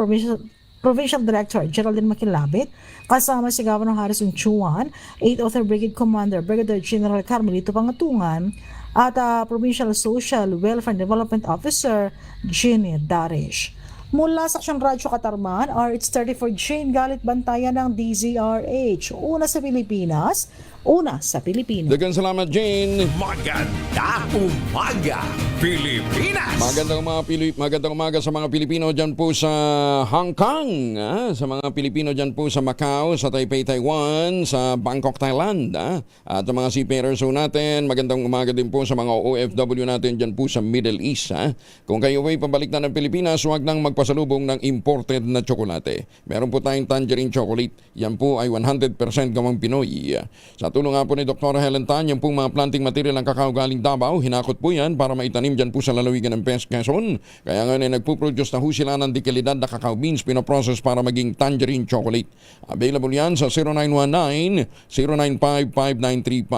Provincial Director Geraldine Makilabit, kasama si Governor Harrison Chuan, 8th Author Brigade Commander Brigadier General Carmelito Pangatungan, at Provincial Social Welfare and Development Officer Jenny Darish. Mula sa Aksyon Radyo Katarman, RH34 Jane Galit Bantayan ng DZRH. Una sa Pilipinas, una sa Pilipinas. Dagan salamat, Jane. Maganda umaga, Pilipinas! Magandang umaga sa mga Pilipino dyan po sa Hong Kong, sa mga Pilipino dyan po sa Macau, sa Taipei, Taiwan, sa Bangkok, Thailand, at ang mga seafarers po natin. Magandang umaga din po sa mga OFW natin dyan po sa Middle East. Kung kayo ay pabalik na ng Pilipinas, huwag nang magpasalubong ng imported na tsokolate. Meron po tayong tangerine chocolate. Yan po ay 100% gawang Pinoy. Sa tulong nga po ni Dr. Helen Tan, yung pong mga planting material ng kakao galing Davao, hinakot po yan para maitanim dyan po sa lalawigan ng Quezon. Kaya ngayon ay nagpuproduce na ho sila ng dekalidad na cacao beans, pinoprocess para maging tangerine chocolate. Available yan sa 0919-095-5935.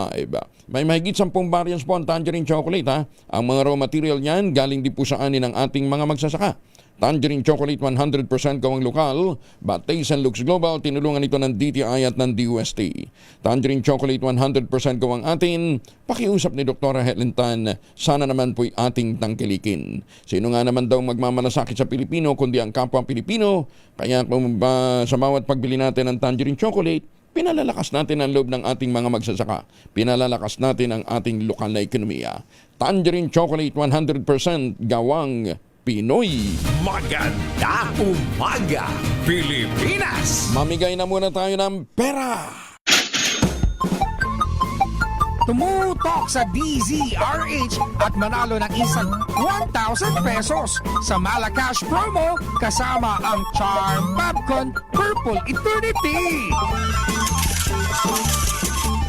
May mahigit 10 variants po ang tangerine chocolate. Ang mga raw material niyan galing din po sa ani ng ating mga magsasaka. Tangerine chocolate 100% gawang lokal, but taste and looks global, tinulungan ito ng DTI at ng DUST. Tangerine chocolate 100% gawang atin, pakiusap ni Dr. Helen Tan, sana naman po'y ating tangkilikin. Sino nga naman daw magmamalasakit sa Pilipino kundi ang kapwa Pilipino, kaya kung sa bawat pagbili natin ng tangerine chocolate, pinalalakas natin ang loob ng ating mga magsasaka. Pinalalakas natin ang ating lokal na ekonomiya. Tangerine chocolate 100% gawang Pinoy. Maganda umaga, Pilipinas! Mamigay na muna tayo ng pera. Tumutok sa DZRH at manalo ng isang 1,000 pesos sa Malacash promo kasama ang Charm Popcorn Purple Eternity.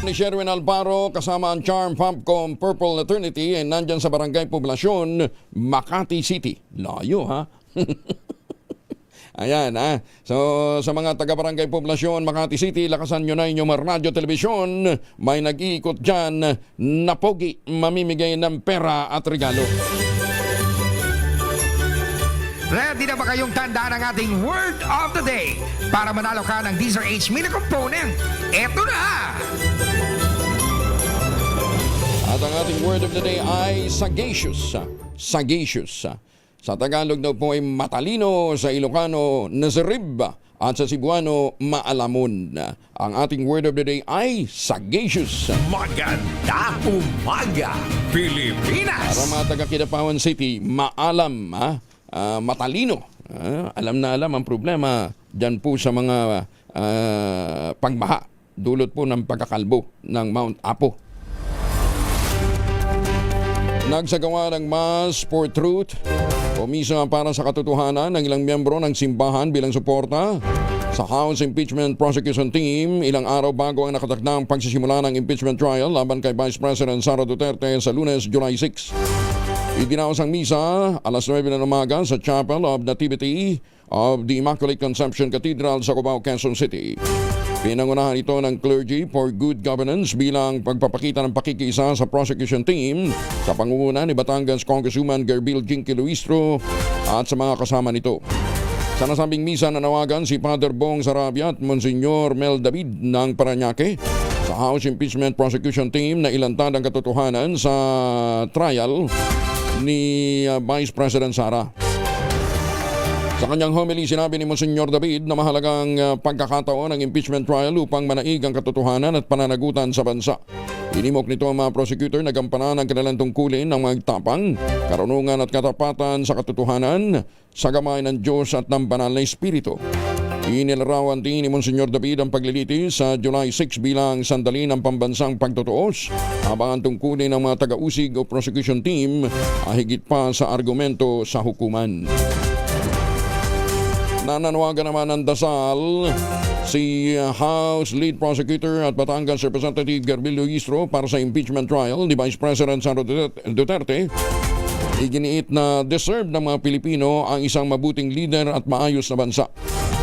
Ni Sherwin Alvaro kasama ang Charm Popcorn Purple Eternity ay nandyan sa Barangay Poblasyon, Makati City. Layo ha? Ayan So sa mga taga-Barangay Poblasyon, Makati City, lakasan nyo na inyong radyo, telebisyon. May nag-iikot dyan na pogi, mamimigay ng pera at regalo. Ready na ba kayong tandaan ang ating word of the day para manalo ka ng DZRH Mini Component? Eto na! At ang ating word of the day ay sagacious. Sagacious. Sa Tagalog daw po ay matalino, sa Ilocano nasirib, at sa Cebuano maalamon. Ang ating word of the day ay sagacious. Maganda umaga, Pilipinas! Para mga taga Kidapawan City, maalam, matalino. Alam na alam ang problema dyan po sa mga pagbaha. Dulot po ng pagkakalbo ng Mount Apo. Nagsagawa ng Mass for Truth o misa para sa katotohanan ng ilang miyembro ng simbahan bilang suporta sa House Impeachment Prosecution Team ilang araw bago ang nakatakdang pagsisimula ng impeachment trial laban kay Vice President Sara Duterte sa Lunes, July 6. Idinaos ang misa alas 9 ng umaga sa Chapel of Nativity of the Immaculate Conception Cathedral sa Cubao, Quezon City. Pinangunahan ito ng Clergy for Good Governance bilang pagpapakita ng pakikisa sa prosecution team sa pangunguna ni Batangas Congresswoman Gerbil Jinky Luistro at sa mga kasama nito. Sa nasabing misa nanawagan si Father Bong Sarabia at Monsignor Mel David ng Parañaque sa sa House Impeachment Prosecution Team na ilantad ang katotohanan sa trial ni Vice President Sara. Sa kanyang homily, sinabi ni Monsignor David na mahalagang pagkakataon ng impeachment trial upang manaig ang katotohanan at pananagutan sa bansa. Inimok nito ang mga prosecutor na gampanan ang kanilang tungkulin ng magtapang, karunungan at katapatan sa katotohanan sa gamay ng Diyos at ng banal na Espiritu. Inilarawan din ni Monsignor David ang paglilitis sa July 6 bilang sandali ng pambansang pagtutuos, habang ang tungkulin ng mga taga-usig o prosecution team ay higit pa sa argumento sa hukuman. Nananawagan naman ng dasal si House Lead Prosecutor at Batangas Representative Garbildo Yistro para sa impeachment trial ni Vice President Sara Duterte. Iginiit na deserve ng mga Pilipino ang isang mabuting leader at maayos na bansa.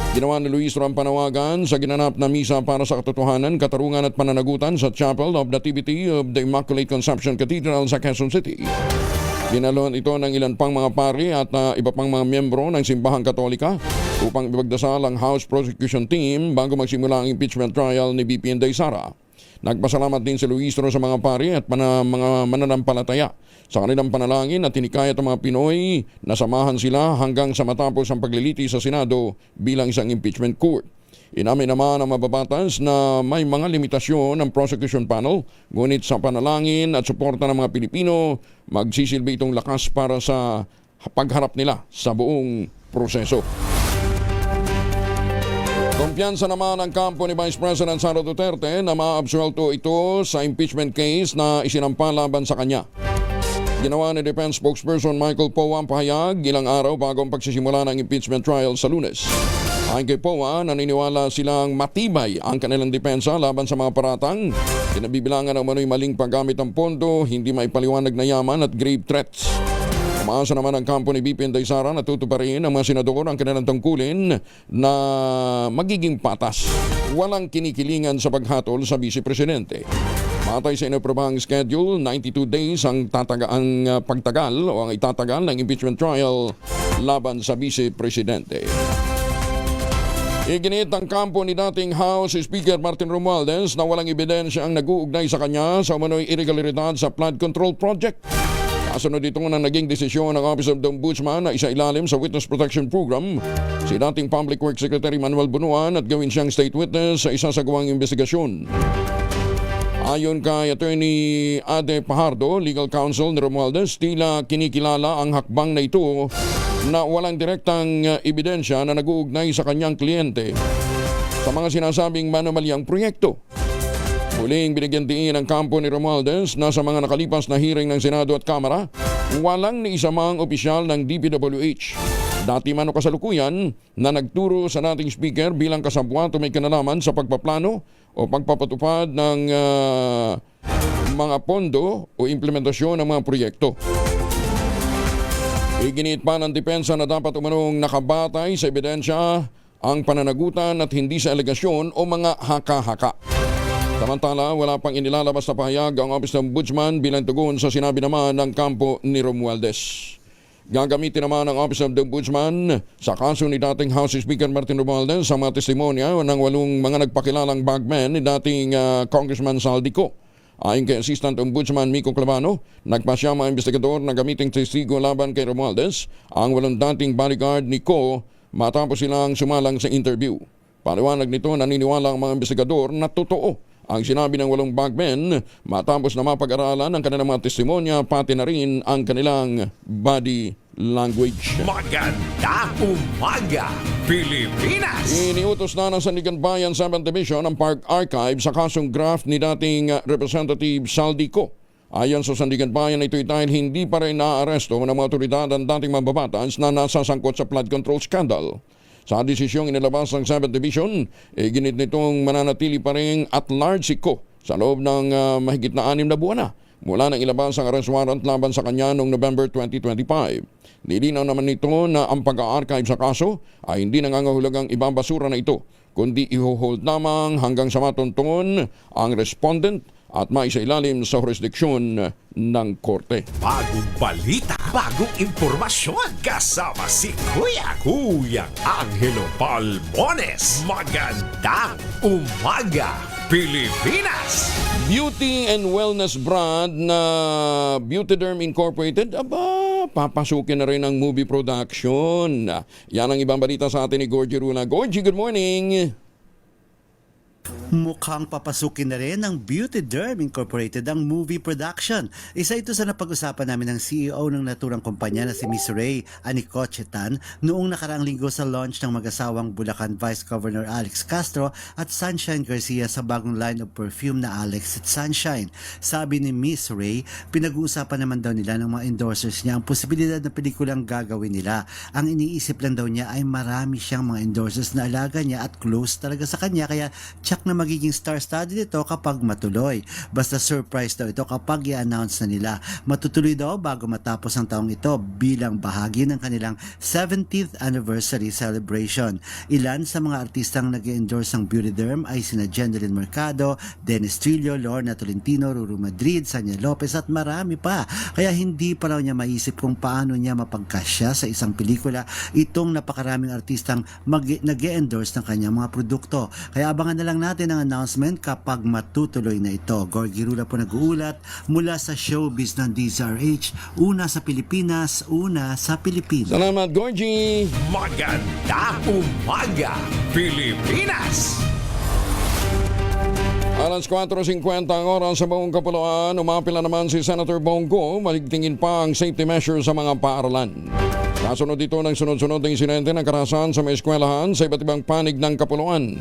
Ginawa ni Luistro ang panawagan sa ginanap na misa para sa katotohanan, katarungan at pananagutan sa Chapel of Nativity of the Immaculate Conception Cathedral sa Quezon City. Dinalon ito ng ilan pang mga pari at iba pang mga miyembro ng Simbahang Katolika upang ipagdasal ang House Prosecution Team bago magsimula ang impeachment trial ni VP Inday Sara. Nagpasalamat din si Luistro sa mga pari at mga mananampalataya sa kanilang panalangin at tinikayat ang mga Pinoy na samahan sila hanggang sa matapos ang paglilitis sa Senado bilang isang impeachment court. Inamin naman ang mababatas na may mga limitasyon ng prosecution panel, ngunit sa panalangin at suporta ng mga Pilipino, magsisilbi itong lakas para sa pagharap nila sa buong proseso. Kumpiyansa naman ang kampo ni Vice President Sara Duterte na maabsuelto ito sa impeachment case na isinampa laban sa kanya. Ginawa ni Defense Spokesperson Michael Poa ang pahayag ilang araw bago ang pagsisimula ng impeachment trial sa Lunes. Ayon kay Poa, naniniwala silang matibay ang kanilang depensa laban sa mga paratang, kinabibilangan ng manoy maling paggamit ng pondo, hindi maipaliwanag na yaman at grave threats. Umaasa naman ang kampo ni VP Inday Sara na tutuparin ang mga senador ang kanilang tungkulin na magiging patas. Walang kinikilingan sa paghatol sa Vice Presidente. Matay sa inaprobahang schedule, 92 days ang pagtagal o ang itatagal ng impeachment trial laban sa Vice Presidente. Iginit ang kampo ni dating House Speaker Martin Romualdez na walang ebidensya ang nag-uugnay sa kanya sa umano'y irregularidad sa flood control project. Kasunod dito na naging desisyon ng Office of the Ombudsman na isailalim sa Witness Protection Program si dating Public Works Secretary Manuel Bunuan at gawin siyang state witness sa isasagawang investigasyon. Ayon kay Attorney Ade Pajardo, Legal Counsel ni Romualdez, tila kinikilala ang hakbang na ito na walang direktang ebidensya na nag-uugnay sa kanyang kliyente sa mga sinasabing manomalyang proyekto. Muling binigyan diin ang kampo ni Romualdez na sa mga nakalipas na hearing ng Senado at Kamara, walang niisamang opisyal ng DPWH. Dati man o kasalukuyan na nagturo sa dating speaker bilang kasabwat o may kinalaman sa pagpaplano o pagpapatupad ng mga pondo o implementasyon ng mga proyekto. Iginit pa ng depensa na dapat umanong nakabatay sa ebidensya ang pananagutan at hindi sa alegasyon o mga haka-haka. Samantala, wala pang inilalabas na pahayag ang Office ng Ombudsman bilang tugon sa sinabi naman ng kampo ni Romualdez. Gagamitin naman ang Office of the Ombudsman sa kaso ni dating House Speaker Martin Romualdez sa mga testimonya ng 8 mga nagpakilalang bagman ni dating Congressman Saldico. Ayon kay Assistant Ombudsman Miko Clavano, nagpasya mga investigador na gamiting testigo laban kay Romualdez ang 8 dating bodyguard ni Ko matapos silang sumalang sa interview. Paliwanag nito, naniniwala ang mga investigador na totoo ang sinabi ng 8 bagmen matapos na mapag-aralan ang kanilang mga testimonya pati na rin ang kanilang body language. Magandang umaga, Pilipinas! Iniutos na ng Sandigan Bayan 7th Division ang Park Archive sa kasong graft ni dating Representative Saldico. Ayon sa Sandigan Bayan, ito'y dahil hindi pa rin naaresto ng mga otoridad ang dating mambabatas na nasasangkot sa flood control scandal. Sa desisyong inilabas ng 7th Division, ginit nitong mananatili pa rin at large si Ko sa loob ng mahigit na 6 na buwan na mula nang ilabas ang arrest warrant laban sa kanya noong November 2025. Nilinaw naman nito na ang pag-archive sa kaso ay hindi nangangahulugang ibabasura na ito, kundi iho-hold lamang hanggang sa matuntungon ang respondent at maisailalim sa jurisdiksyon ng korte. Bagong balita, bagong impormasyon, kasama si Kuya Angelo Palmones. Magandang umaga, Pilipinas. Beauty and wellness brand na Beautyderm Incorporated, papasukin na rin ang movie production. Yan ang ibang balita sa atin ni Gorgie Runa. Gorgie, good morning! Mukhang papasukin na rin ng Beautyderm Incorporated ang movie production. Isa ito sa napag-usapan namin ng CEO ng naturang kumpanya na si Miss Ray Anicochetan noong nakaraang linggo sa launch ng mag-asawang Bulacan Vice Governor Alex Castro at Sunshine Garcia sa bagong line of perfume na Alex at Sunshine. Sabi ni Miss Ray, pinag-uusapan naman daw nila ng mga endorsers niya ang posibilidad na pelikulang gagawin nila. Ang iniisip lang daw niya ay marami siyang mga endorsers na alaga niya at close talaga sa kanya, kaya tsak na magiging star-studded ito kapag matuloy. Basta surprise daw ito kapag i-announce na nila. Matutuloy daw bago matapos ang taong ito bilang bahagi ng kanilang 70th anniversary celebration. Ilan sa mga artistang nag-endorse ng Beautyderm ay sina Jendelyn Mercado, Dennis Trillo, Lorna Tolentino, Ruru Madrid, Sanya Lopez at marami pa. Kaya hindi pa raw niya maisip kung paano niya mapagkasya sa isang pelikula itong napakaraming artistang nag-endorse ng kanyang mga produkto. Kaya abangan na lang natin ang announcement kapag matutuloy na ito. Gorgie Rula po nag-uulat mula sa showbiz ng DZRH. Una sa Pilipinas, una sa Pilipinas. Salamat, Gorgie! Maganda umaga, Pilipinas! Alas 4:50 ang oras sa buong kapuluan, umapila naman si Senator Bongo, maligtingin pa ang safety measures sa mga paaralan. Kasunod dito ng sunod-sunod na insidente ng karahasan sa mga eskwelahan sa iba't ibang panig ng kapuluan.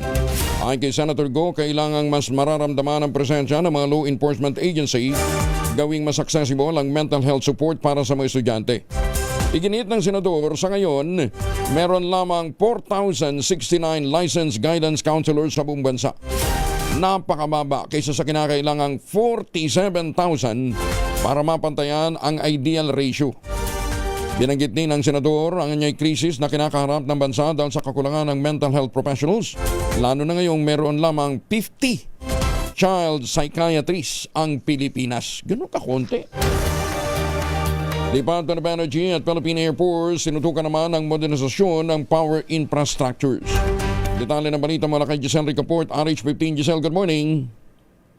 Ayon kay Senator Go, kailangang mas mararamdaman ang presensya ng mga law enforcement agency, gawing mas accessible ang mental health support para sa mga estudyante. Iginit ng Senador, sa ngayon, meron lamang 4,069 licensed guidance counselors sa buong bansa. Napakababa kaysa sa kinakailangang 47,000 para mapantayan ang ideal ratio. Binanggit din ng Senador ang anyay krisis na kinakaharap ng bansa dahil sa kakulangan ng mental health professionals, lalo na ngayong meron lamang 50 child psychiatrists ang Pilipinas. Ganun kakonti. Department of Energy at Philippine Air Force sinutukan naman ang modernisasyon ng power infrastructures. Detalye ng balita mula kay Giselle Ricaport, RH15. Giselle, good morning.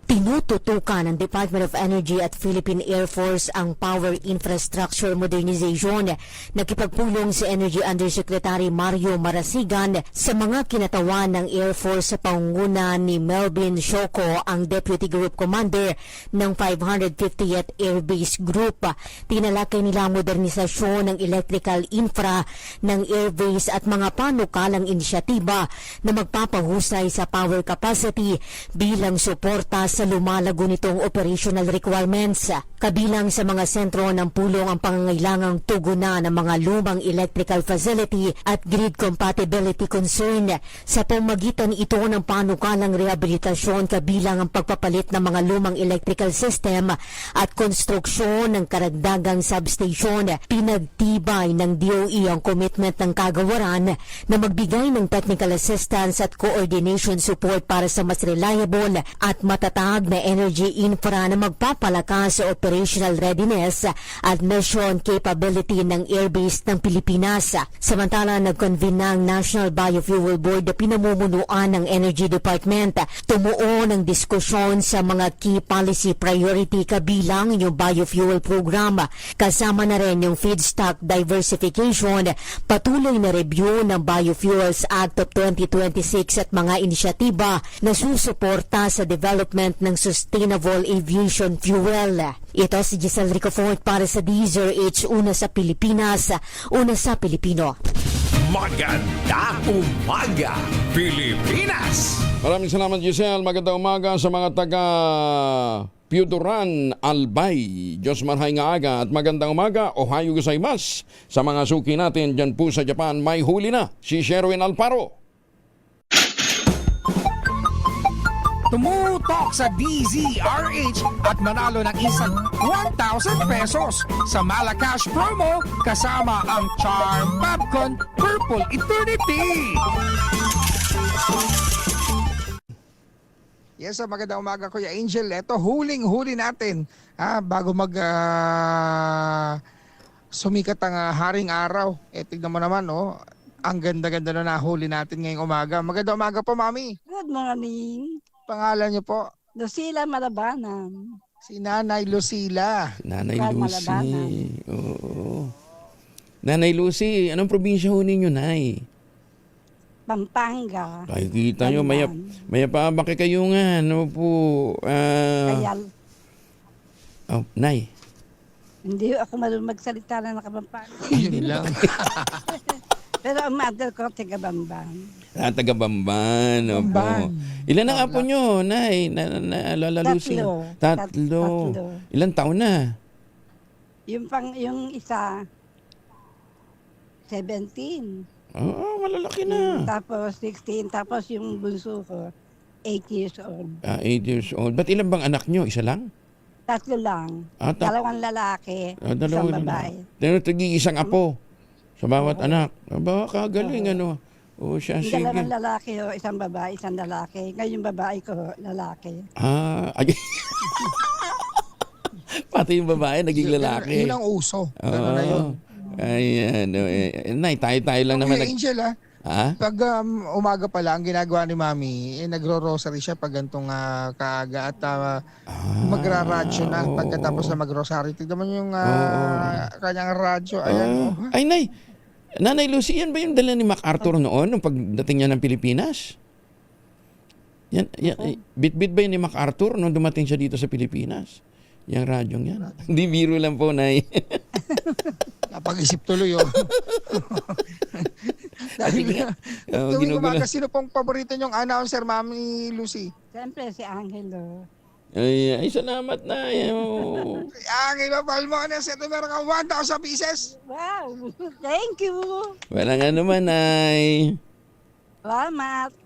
Tinututukan ng Department of Energy at Philippine Air Force ang power infrastructure modernization. Nakipagpulong si Energy Undersecretary Mario Marasigan sa mga kinatawan ng Air Force sa pangunguna ni Melvin Shoco, ang Deputy Group Commander ng 550th Air Base Group. Tinalakay nila ang modernisasyon ng electrical infra ng Air Base at mga panukalang inisyatiba na magpapahusay sa power capacity bilang suporta sa lumalago nitong operational requirements. Kabilang sa mga sentro ng pulong ang pangangailangang tugunan ng mga lumang electrical facility at grid compatibility concern. Sa pamagitan ito ng panukalang rehabilitasyon, kabilang ang pagpapalit ng mga lumang electrical system at konstruksyon ng karagdagang substation. Pinagtibay ng DOE ang commitment ng kagawaran na magbigay ng technical assistance at coordination support para sa mas reliable at matatag na energy infra na magpapalakas sa operational readiness at mission capability ng airbase ng Pilipinas. Samantala, nag-convene ng National Biofuel Board na pinamumunuan ng Energy Department. Tumuon ang diskusyon sa mga key policy priority, kabilang yung biofuel program. Kasama na rin yung feedstock diversification, patuloy na review ng Biofuels Act of 2026 at mga inisyatiba na susuporta sa development ng sustainable aviation fuel. Ito si Giselle Ricafort para sa DZRH, una sa Pilipinas, una sa Pilipino. Maganda umaga, Pilipinas! Maraming salamat, Giselle. Maganda umaga sa mga taga Piuduran, Albay. Diyos manhay nga aga at magandang umaga. Ohayo gozaimasu sa mga suki natin dyan po sa Japan. May huli na si Sherwin Alparo. Tumutok sa DZRH at manalo ng isang 1,000 pesos sa Malacash promo kasama ang Charm Babcon Purple Eternity. Yes, magandang umaga Kuya Angel. Ito, huling-huli natin bago sumikat ang haring araw. Tignan mo naman, ang ganda-ganda na nahuli natin ngayong umaga. Magandang umaga po, Mami. Good morning. Pangalan niyo po? Lucila Malabanan. Si Nanay Lucila. Nanay Brad Lucy. Malabanan. Oo. Nanay Lucy, anong probinsya ho ninyo, Nay? Pampanga. Ay, kita nyo, maya pa ba kayo nga, ano po, Kaya Nay. hindi ako marunong magsalita na nakapampanga. Yun lang. Pero ang mother ko, taga Bamban. Taga Bamban. Opo. Bamban. Ilan ang apo nyo, Nay? Lola Lucy? Tatlo. Ilan taon na? Yung isa, 17. Oo, malalaki na. Tapos 16. Tapos yung bunso ko, 8 years old. 8 years old. Ba't ilan bang anak nyo? Isa lang? Tatlo lang. Dalawang lalaki, isang babae. Pero tagi-isang apo sa bawat anak. Aba, kagaling ano. O siya, sige. Dalawang lalaki, isang babae, isang lalaki. Ngayon yung babae ko, lalaki. Ay. Pati yung babae, naging lalaki. Yun ang uso. Gano'n na yun. Ayan. Nay, tayo lang naman. Kuya Angel, pag umaga pa lang, ginagawa ni Mami, nagro-rosary siya pag gantong kaaga at magra-radyo na pagkatapos na mag-rosary. Tignan mo yung kanyang radyo. Ayan. Ay, Nanay Lucy, yan ba yung dala ni MacArthur noon nung pagdating niya ng Pilipinas? Yan, bit-bit ba yun ni MacArthur nung dumating siya dito sa Pilipinas? Yung radyong yan. Hindi biro lang po, Nay. Napag-isip tuloy, Tuwing umaga, sino pong paborito niyong announcer, Mami Lucy? Siyempre, si Angelo. Ay, salamat na. Si Angelo Palmones, ito meron kang 1,000 pieces. Wow, thank you. Walang ano man, Nay. Salamat.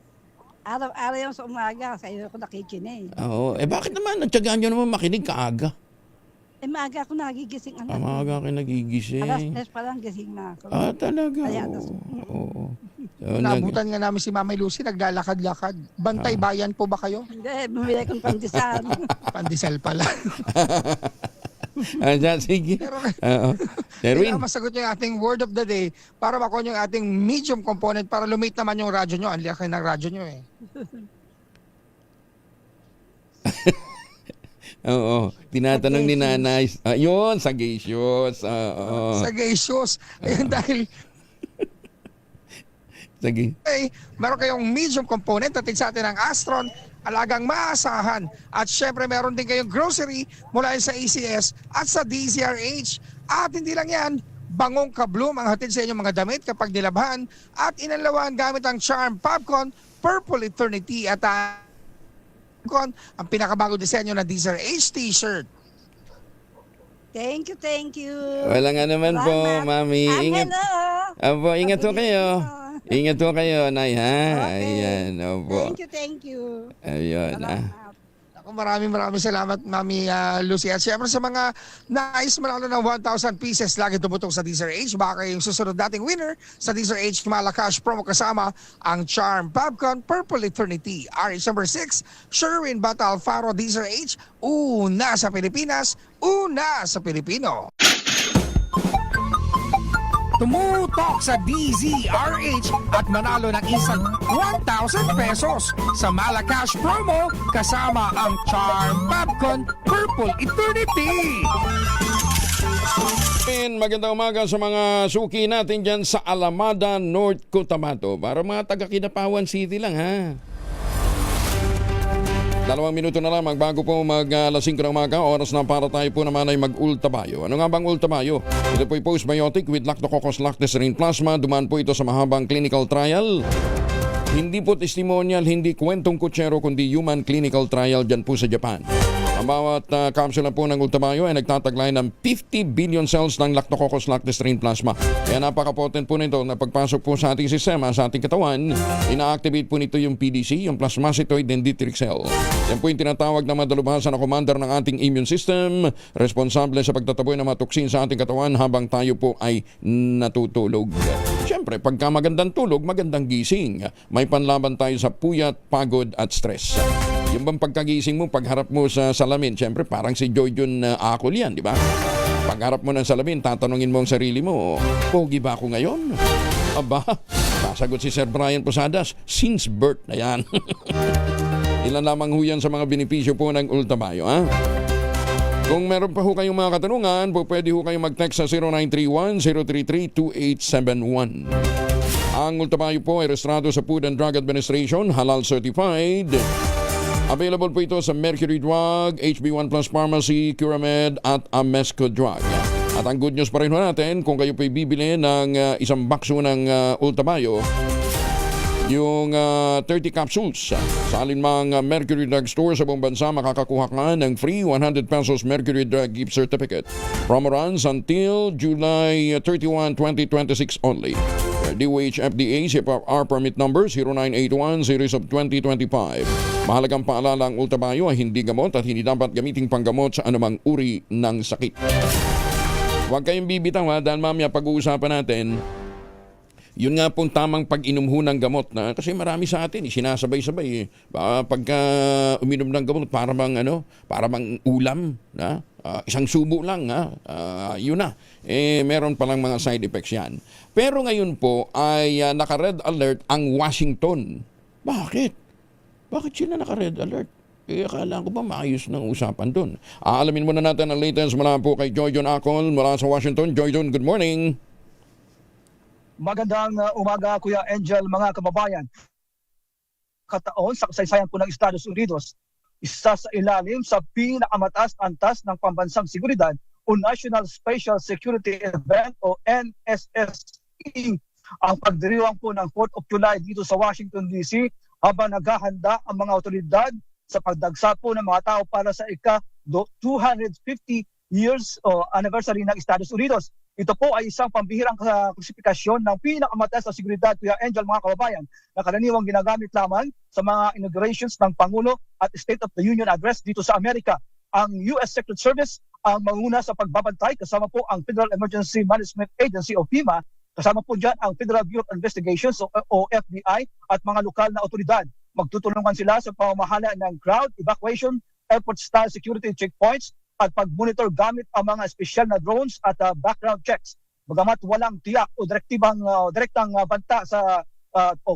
Araw-araw yung sa umaga, sa iyo ko nakikinig. Oo. Bakit naman? Nagtyagaan nyo naman makinig kaaga? Maaga ako nagigising. Maaga ako nagigising. 3:00 pa lang gising na ako. Talaga? Kaya, Oo. Nabutan nga namin si Mami Lucy, naglalakad-lakad. Bantay bayan po ba kayo? Hindi, bumili akong pandesal. Pandesal pala. Sige. Kaya masagot yung ating word of the day para makuha yung ating medium component para lumit naman yung radyo nyo. Ang laki ng radyo nyo eh. Oo. Tinatanong ni Nanay. Yun, sagacious. Sagacious. Ayun dahil sige. Meron kayong medium component at sa atin ang Astron, alagang maasahan. At syempre meron din kayong grocery mula sa ACS at sa DZRH. At hindi lang yan, bangong kabloom ang hatid sa inyong mga damit kapag nilabhan at inalawan gamit ang Charm Popcorn Purple Eternity at ang pinakabago disenyo na DZRH t-shirt. Thank you. Walang ano man po, Mami. Ingat po kayo. Ingat po kayo, Nay, ha? Okay. Ayan, opo. Thank you. Ayun, Maraming salamat, Mami Lucy. At syempre sa mga nais manalo ng 1,000 pieces, lagi tumutok sa DZRH. Baka yung susunod nating winner sa DZRH Malacash promo kasama ang Charm Popcorn Purple Eternity. RH number 6, Sherwin Bata Alfaro, DZRH. Una sa Pilipinas, una sa Pilipino. Tumutok sa DZRH at manalo ng isang 1,000 pesos sa Malacash promo kasama ang Charm Popcorn Purple Eternity. Magandang umaga sa mga suki natin dyan sa Alamada, North Cotabato. Para mga taga-Kinapawan City lang, ha? 2 minuto na lang bago po mag-alas 5 ng umaga. Oras na para tayo po naman ay mag-ultabayo. Ano nga bang ultabayo? Ito po ay postbiotic with lactococcus lactosерин plasma. Dumaan po ito sa mahabang clinical trial. Hindi po testimonial, hindi kwentong kutsero, kundi human clinical trial dyan po sa Japan. Ang bawat kapsula po ng ultabayo ay nagtataglay ng 50 billion cells ng lactococcus lactosерин plasma. Kaya napaka-potent po nito na pagpasok po sa ating sistema, sa ating katawan, ina-activate po nito yung PDC, yung plasmacytoid dendritic cell. Yan po yung tinatawag na madalubhasa na commander ng ating immune system, responsable sa pagtataboy ng mga toksin sa ating katawan habang tayo po ay natutulog. Siyempre, pagka magandang tulog, magandang gising. May panlaban tayo sa puyat, pagod at stress. Yung bang pagkagising mo, pagharap mo sa salamin, siyempre parang si Joyjon Akol yan, di ba? Pagharap mo ng salamin, tatanungin mo ang sarili mo, pogi ba ako ngayon? Aba, sasagot si Sir Brian Posadas, since birth na yan. Ilan lamang ho yan sa mga benepisyo po ng Ultrabayo. Kung meron pa ho kayong mga katanungan, po pwede ho kayong mag-text sa 0931-033-2871. Ang Ultrabayo po ay rehistrado sa Food and Drug Administration, halal certified. Available po ito sa Mercury Drug, HB1 Plus Pharmacy, Curamed at Amesco Drug. At ang good news pa rin ho natin, kung kayo po'y bibili ng isang bakso ng Ultrabayo, yung 30 capsules sa alinmang Mercury Drug Store sa buong bansa, makakakuha ka ng free 100 pesos Mercury Drug gift certificate. Promo runs until July 31, 2026 only. DOH FDA CFR permit number 0981 series of 2025. Mahalagang paalala, ang Ultrabayo ay hindi gamot at hindi dapat gamiting panggamot sa anumang uri ng sakit. Huwag kayong bibitaw dahil mamaya pag-uusapan natin yun nga pong tamang pag-inom ho ng gamot na kasi marami sa atin sinasabay-sabay pagka uminom ng gamot para bang ulam na isang subo lang yun na meron palang mga side effects yan. Pero ngayon po ay naka-red alert ang Washington. Bakit sila naka-red alert? Akala ko ba maayos ng usapan doon? Alamin muna natin ang latest mula po kay Joyjon Acol mula sa Washington. Joyjon, good morning. Magandang umaga, Kuya Angel, mga kababayan. Kataon sa kasaysayan po ng Estados Unidos, isa sa ilalim sa pinakamataas-antas ng pambansang seguridad o National Special Security Event o NSSE ang pagdiriwang po ng 4th of July dito sa Washington DC habang naghahanda ang mga otoridad sa pagdagsa po ng mga tao para sa ika-250 years anniversary ng Estados Unidos. Ito po ay isang pambihirang klasifikasyon ng pinakamataas na seguridad, Kuya Angel, mga kababayan, na karaniwang ginagamit lamang sa mga inaugurations ng Pangulo at State of the Union Address dito sa Amerika. Ang U.S. Secret Service ang manguna sa pagbabantay, kasama po ang Federal Emergency Management Agency o FEMA, kasama po dyan ang Federal Bureau of Investigations o FBI at mga lokal na otoridad. Magtutulungan sila sa pamamahala ng crowd evacuation, airport-style security checkpoints, at pag-monitor gamit ang mga espesyal na drones at background checks. Bagamat walang tiyak o direktang banta sa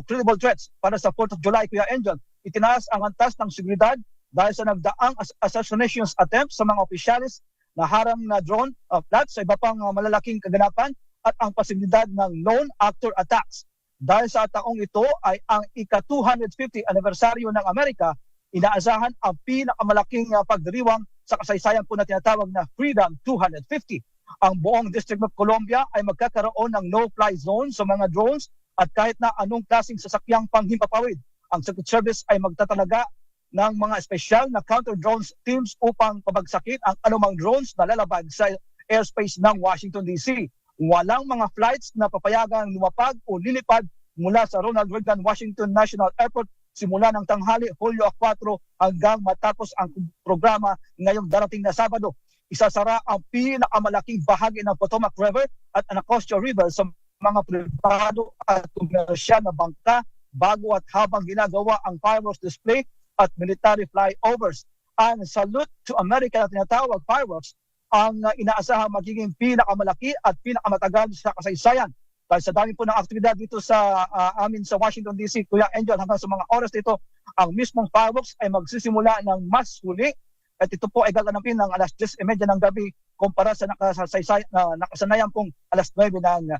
credible threats para sa 4th of July, Kuya Angel, itinaas ang antas ng seguridad dahil sa nagdaang assassination attempts sa mga opisyalis na harang na drone plots sa iba pang malalaking kaganapan at ang posibilidad ng lone actor attacks. Dahil sa taong ito ay ang ika-250 anibersaryo ng Amerika, inaasahan ang pinakamalaking pagdiriwang sa kasaysayan po na tinatawag na Freedom 250. Ang buong District of Columbia ay magkakaroon ng no-fly zone sa mga drones at kahit na anong klaseng sasakyang panghimpapawid. Ang Secret Service ay magtatalaga ng mga espesyal na counter-drones teams upang pabagsakin ang anumang drones na lalabag sa airspace ng Washington DC. Walang mga flights na papayagang lumapag o lilipad mula sa Ronald Reagan Washington National Airport simula ng tanghali, Hulyo 4 hanggang matapos ang programa ngayong darating na Sabado. Isasara ang pinakamalaking bahagi ng Potomac River at Anacostia River sa mga pribado at komersyal na bangka bago at habang ginagawa ang fireworks display at military flyovers. Ang Salute to America na tinatawag fireworks ang inaasahang magiging pinakamalaki at pinakamatagal sa kasaysayan. Dahil sa dami po ng aktibidad dito sa amin sa Washington DC, Kuya Angel, hanggang sa mga oras dito, ang mismong fireworks ay magsisimula ng mas huli at ito po ay gaganapin ng alas 10:30 ng gabi kumpara sa nakasanayan pong alas 9 ng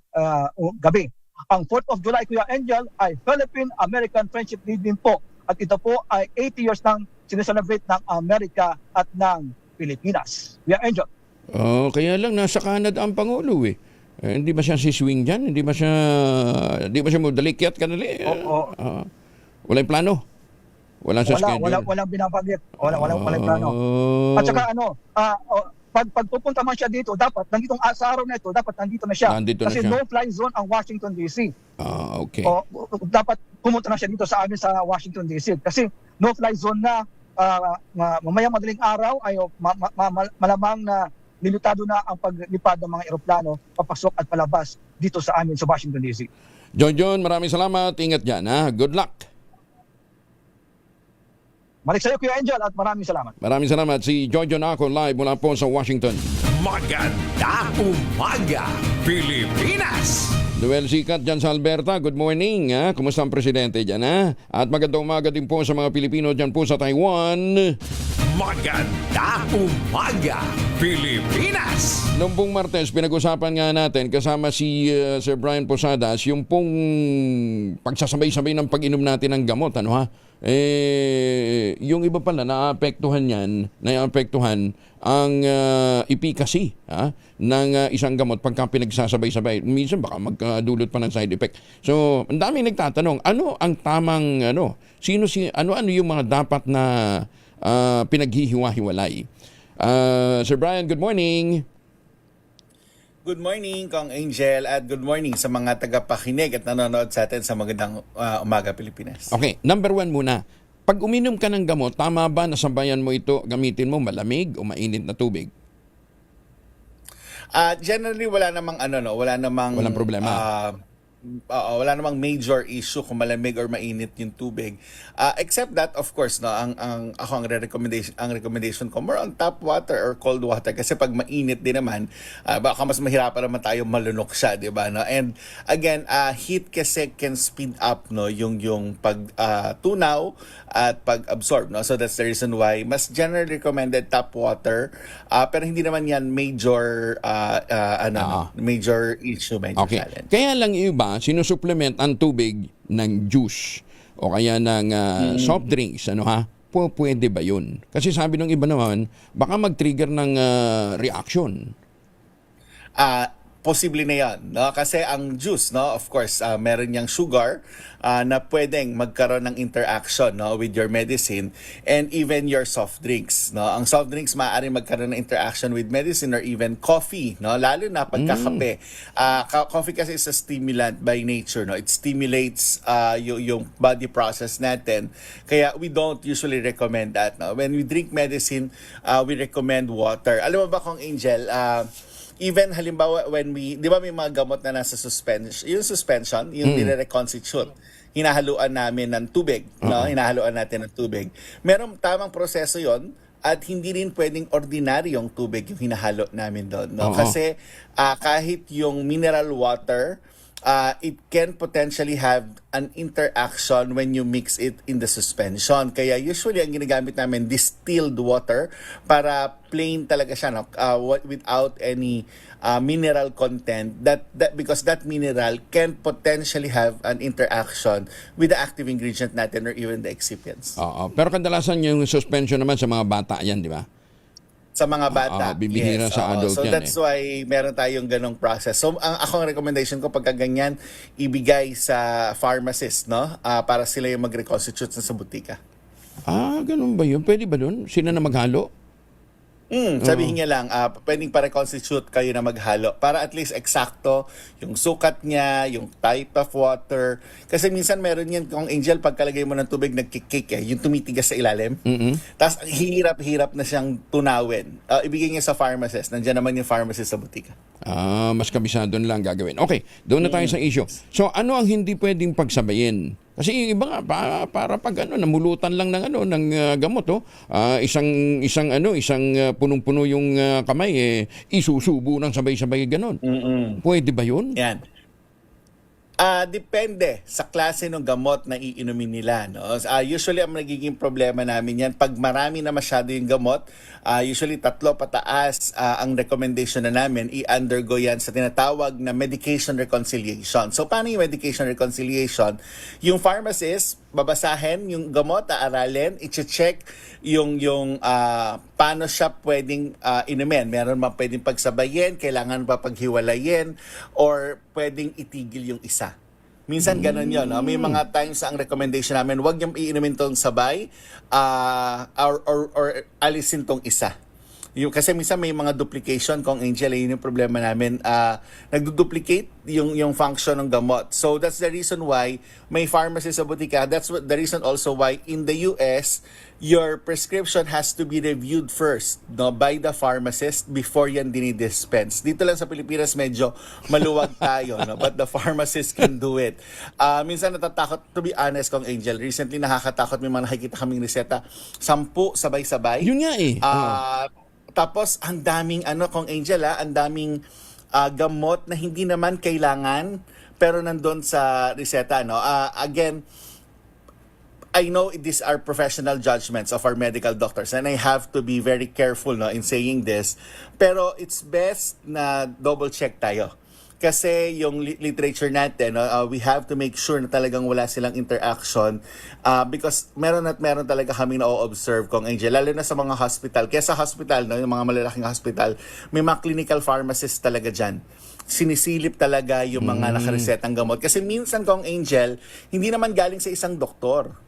gabi. Ang 4th of July, Kuya Angel, ay Philippine-American Friendship Day din po at ito po ay 80 years nang sineselebrate ng Amerika at ng Pilipinas. Kuya Angel. Kaya lang nasa Canada ang Pangulo hindi ba siya siswing dyan? Hindi ba siya modalikyat kanali? Walang plano? Walang schedule? Walang binabanggit. Walang plano. At saka pag pupunta man siya dito, dapat nandito sa araw na ito, dapat nandito na siya. Kasi no-fly zone ang Washington DC. Okay. Dapat pumunta na siya dito sa amin sa Washington DC. Kasi no-fly zone na mamayang madaling araw ay malamang na limitado na ang paglipad ng mga eroplano papasok at palabas dito sa amin sa Washington DC. John, maraming salamat. Ingat dyan. Good luck. Balik sa iyo, Kuya Angel, at maraming salamat. Maraming salamat. Si John Acol live mula po sa Washington. Maganda umaga, Pilipinas! Noel Sikat dyan sa Alberta, good morning. Kumusta ang presidente dyan? At magandang umaga din po sa mga Pilipino dyan po sa Taiwan. Maganda umaga, Pilipinas! Noong pong Martes, pinag-usapan nga natin kasama si Sir Brian Posadas yung pong pagsasabay-sabay ng pag-inom natin ng gamot. Yung iba pala naapektuhan ang efficacy ng isang gamot pagka pinagsasabay-sabay. Minsan baka magdulot pa ng side effect. So, ang dami nagtatanong, ano ang tamang ano yung mga dapat na pinaghihiwa-hiwalay? Sir Brian, good morning. Good morning, Kong Angel, at good morning sa mga tagapakinig at nanonood sa atin sa Magandang Umaga, Pilipinas. Okay, number 1 muna. Pag uminom ka ng gamot, tama ba na sabayan mo ito, gamitin mo malamig o mainit na tubig? Generally, walang problema. Wala namang major issue kung malamig or mainit yung tubig. Except that, of course, ang recommendation ko more on tap water or cold water, kasi pag mainit din naman, baka mas mahirapan naman tayo malunok siya, di ba? No? And again, heat kasi can speed up yung pag-tunaw at pag-absorb. No? So that's the reason why mas generally recommended tap water, pero hindi naman yan major major issue, major challenge. Kaya lang iba sinusupplement ang tubig ng juice o kaya ng soft drinks, pwede ba yun? Kasi sabi ng iba naman, baka mag-trigger ng reaction. Posible na yan, no? Kasi ang juice, no, of course, meron niyang sugar na pwedeng magkaroon ng interaction, no, with your medicine and even your soft drinks, no? Ang soft drinks maaaring magkaroon ng interaction with medicine or even coffee, no? Lalo na pagkakape. Coffee kasi is a stimulant by nature, no? It stimulates yung body process natin. Kaya we don't usually recommend that, no? When we drink medicine, we recommend water. Alam mo ba, Kong Angel, even halimbawa di ba may mga gamot na nasa suspension, yung nire-reconstitute, hinahaluan namin ng tubig, no? Hinahaluan natin ng tubig. Merong tamang proseso yon at hindi rin pwedeng ordinaryong tubig yung hinahalo namin doon, no? Kasi kahit yung mineral water, it can potentially have an interaction when you mix it in the suspension. Kaya usually ang ginagamit namin distilled water para plain talaga siya, no? Without any mineral content, because that mineral can potentially have an interaction with the active ingredient natin or even the excipients. Pero kadalasan yung suspension naman sa mga bata yan, di ba? Sa mga bata. Bibihira sa adult so yan. That's why meron tayong ganong process. So ang recommendation ko pagka ganyan, ibigay sa pharmacist, no? Para sila yung mag-reconstitute sa butika. Ganun ba yun? Pwede ba dun? Sila na maghalo? Sabihin niya lang, pwedeng pa-reconstitute kayo na maghalo para at least eksakto yung sukat niya, yung type of water. Kasi minsan meron yan, kung Angel, pagkalagay mo ng tubig, nagkikik yung tumitigas sa ilalim. Tapos hirap-hirap na siyang tunawin. Ibigay niya sa pharmacist. Nandiyan naman yung pharmacist sa butika. Mas kabisado lang gagawin. Okay, doon na tayo sa issue. So ano ang hindi pwedeng pagsabayin? Kasi yung iba nga para pag namulutan lang ng gamot, isang punong-puno yung kamay, isusubo ng sabay-sabay ganon. Pwede ba yun? Yan. Depende sa klase ng gamot na iinumin nila, no? Usually ang nagiging problema namin yan pag marami na masyado yung gamot, usually 3 pataas ang recommendation na namin, i-undergo yan sa tinatawag na medication reconciliation. So paano yung medication reconciliation? Yung pharmacist babasahin yung gamot, aaralin, i-check yung paano siya pwedeng inumin. Meron ba pwedeng pagsabayin, kailangan ba paghiwalayin, or pwedeng itigil yung isa. Minsan ganun yun. No? May mga times ang recommendation namin, huwag niyong iinumin tong sabay or alisin tong isa. Kasi minsan may mga duplication, Kong Angel, yun yung problema namin. Nagduduplicate yung function ng gamot. So that's the reason why may pharmacy sa butika. That's the reason also why in the US, your prescription has to be reviewed first, no, by the pharmacist before yan dinidispense. Dito lang sa Pilipinas medyo maluwag tayo, no, but the pharmacist can do it. Minsan natatakot, to be honest, Kong Angel, recently nakakatakot, may mga nakikita kaming reseta, 10 sabay-sabay. Yun nga eh. Tapos ang daming Kong Angel, ang daming gamot na hindi naman kailangan pero nandun sa reseta, no? Again, I know these are professional judgments of our medical doctors and I have to be very careful, no, in saying this. Pero it's best na double check tayo. Kasi yung literature natin, no, we have to make sure na talagang wala silang interaction because meron talaga kaming na-observe, Kong Angel, lalo na sa mga hospital. Kaya sa hospital, no, yung mga malalaking hospital, may mga clinical pharmacists talaga dyan. Sinisilip talaga yung mga nakaresetang gamot. Kasi minsan, Kong Angel, hindi naman galing sa isang doktor.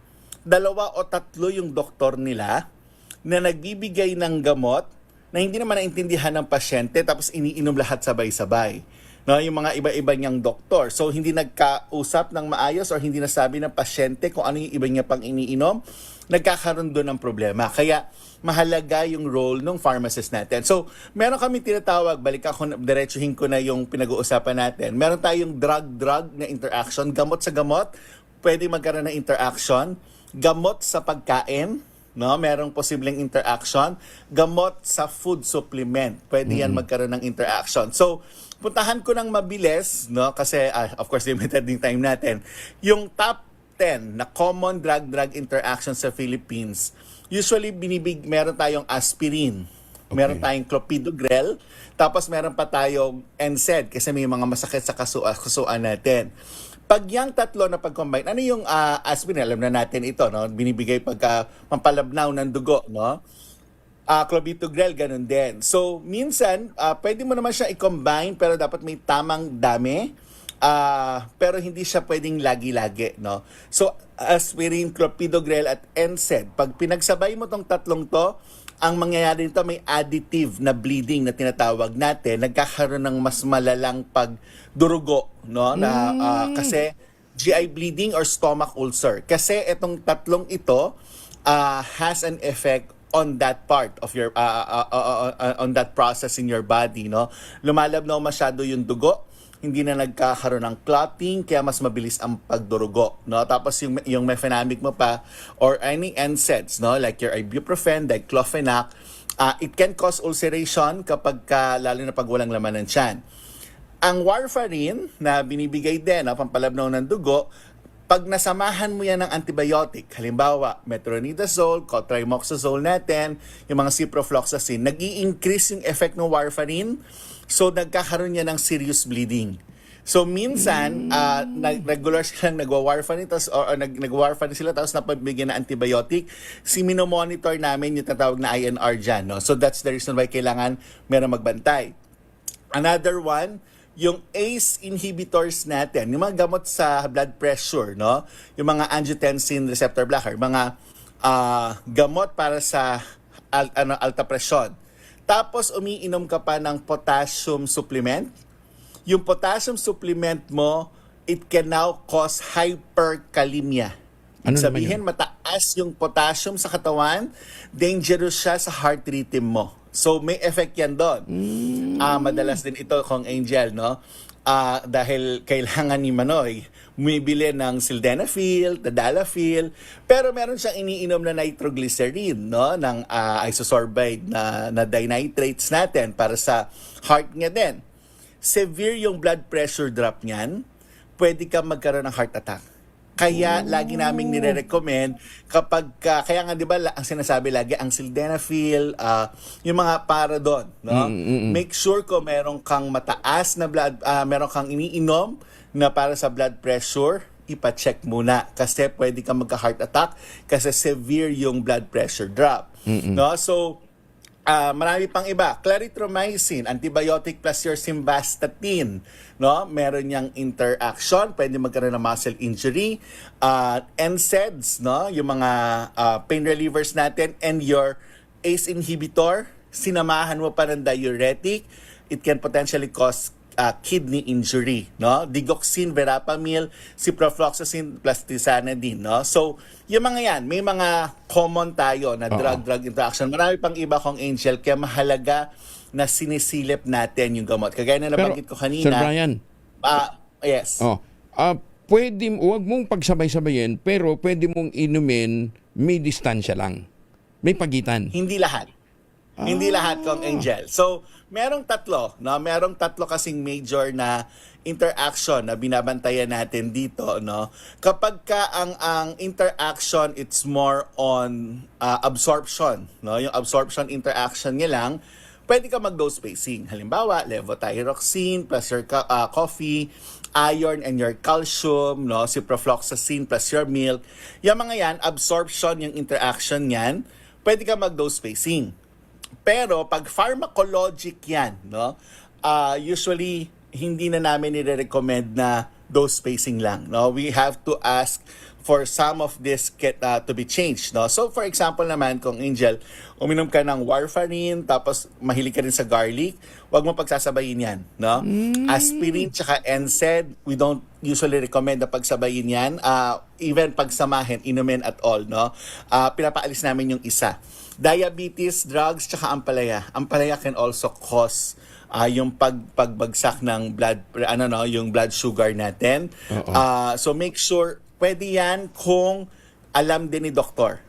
2 o 3 yung doktor nila na nagbibigay ng gamot na hindi naman naintindihan ng pasyente tapos iniinom lahat sabay-sabay. No, yung mga iba-iba niyang doktor. So hindi nagkausap ng maayos or hindi nasabi ng pasyente kung ano yung iba niya pang iniinom, nagkakaroon doon ng problema. Kaya mahalaga yung role ng pharmacist natin. So meron kami tinatawag, balik ako, diretsuhin ko na yung pinag-uusapan natin. Meron tayong drug-drug na interaction, gamot sa gamot, pwede magkaroon ng interaction. Gamot sa pagkain, no, merong posibleng interaction. Gamot sa food supplement, pwede yan magkaroon ng interaction. So, puntahan ko ng mabilis, no, kasi of course limited din time natin. Yung top 10 na common drug-drug interaction sa Philippines, usually meron tayong aspirin, meron tayong clopidogrel, tapos meron pa tayong NSAID kasi may mga masakit sa kasuan natin. Pag yung tatlo na pag-combine, ano yung aspirin? Alam na natin ito, no? Binibigay pagka pampalabnaw ng dugo, no? Clopidogrel, ganun din. So, minsan, pwede mo naman siya i-combine pero dapat may tamang dami. Pero hindi siya pwedeng lagi-lagi, no? So, aspirin, clopidogrel at NSAID. Pag pinagsabay mo tong tatlong to, ang mangyayari nito may additive na bleeding na tinatawag natin, nagkakaroon ng mas malalang pagdurugo, no? Kasi GI bleeding or stomach ulcer. Kasi itong tatlong ito has an effect on that part of your on that process in your body, no? Lumalabnaw masyado yung dugo, hindi na nagkakaroon ng clotting, kaya mas mabilis ang pagdurugo, no? Tapos yung mefenamic mo pa or any NSAIDs, no, like your ibuprofen, diclofenac, it can cause ulceration kapag lalo na pag walang laman ng tiyan. Ang warfarin na binibigay din, pampalabnaw ng dugo, pag nasamahan mo yan ng antibiotic, halimbawa metronidazole, cotrimoxazole natin, yung mga ciprofloxacin, nag-i-increase yung effect ng warfarin. So, nagkakaroon niya ng serious bleeding. So, minsan, regular silang nagwa-warfarin or nag-warfarin sila tapos napabigyan ng antibiotic. Minomonitor namin yung tatawag na INR dyan. No? So, that's the reason why kailangan meron magbantay. Another one, yung ACE inhibitors natin, yung mga gamot sa blood pressure, no? Yung mga angiotensin receptor blocker, mga gamot para sa alta presyon. Tapos umiinom ka pa ng potassium supplement. Yung potassium supplement mo, it can now cause hyperkalemia. Sabihin, mataas yung potassium sa katawan, dangerous siya sa heart rhythm mo. So may effect yan doon. Madalas din ito, Kong Angel, no? Dahil kailangan ni Manoy bumibili ng sildenafil, tadalafil, pero meron siyang iniinom na nitroglycerin, no, ng isosorbide na dinitrates natin para sa heart niya din. Severe yung blood pressure drop niyan, pwede ka magkaroon ng heart attack. Kaya lagi naming nire-recommend kapag kaya nga 'di ba ang sinasabi lagi ang sildenafil, yung mga para doon, no? Make sure ko meron kang mataas na blood, meron kang iniinom na para sa blood pressure, ipa-check muna kasi pwede kang magka-heart attack kasi severe yung blood pressure drop. No? So marami pang iba. Clarithromycin, antibiotic plus your simvastatin, no? Meron niyang interaction, pwede magkaroon ng muscle injury. NSAIDs, no? Yung mga pain relievers natin, and your ACE inhibitor, sinamahan mo pa ng diuretic, it can potentially cause kidney injury, no? Digoxin, verapamil, ciprofloxacin plus tizanidine, no? So, yung mga yan, may mga common tayo na drug-drug interaction. Marami pang iba, Kong Angel, kaya mahalaga na sinisilip natin yung gamot. Kagaya na nabanggit ko kanina. Sir Brian. Yes. Pwede, huwag mong pagsabay-sabayin, pero pwede mong inumin, may distansya lang. May pagitan. Hindi lahat. Hindi lahat, Kong Angel. So, merong tatlo, no? Merong tatlo kasing major na interaction na binabantayan natin dito, no? Kapag ka ang interaction, it's more on absorption, no? Yung absorption interaction niya lang, pwede ka mag-dose spacing. Halimbawa, levothyroxine plus your coffee, iron and your calcium, no? Ciprofloxacin plus your milk. Yung mga yan, absorption yung interaction yan, pwede ka mag-dose spacing. Pero pag pharmacologic yan, no? Usually hindi na namin nire-recommend na dose spacing lang, no? We have to ask for some of this to be changed, no? So for example naman, Kung Angel, uminom ka ng warfarin tapos mahilig ka rin sa garlic, wag mo pagsasabayin yan, no? Aspirin tsaka NSAID, we don't usually recommend na pagsabayin yan. Even pagsamahin, inumin at all, no? Pinapaalis namin yung isa. Diabetes, drugs, tsaka ampalaya. Ampalaya can also cause yung pagbagsak ng blood, yung blood sugar natin. So make sure, pwede yan kung alam din ni doktor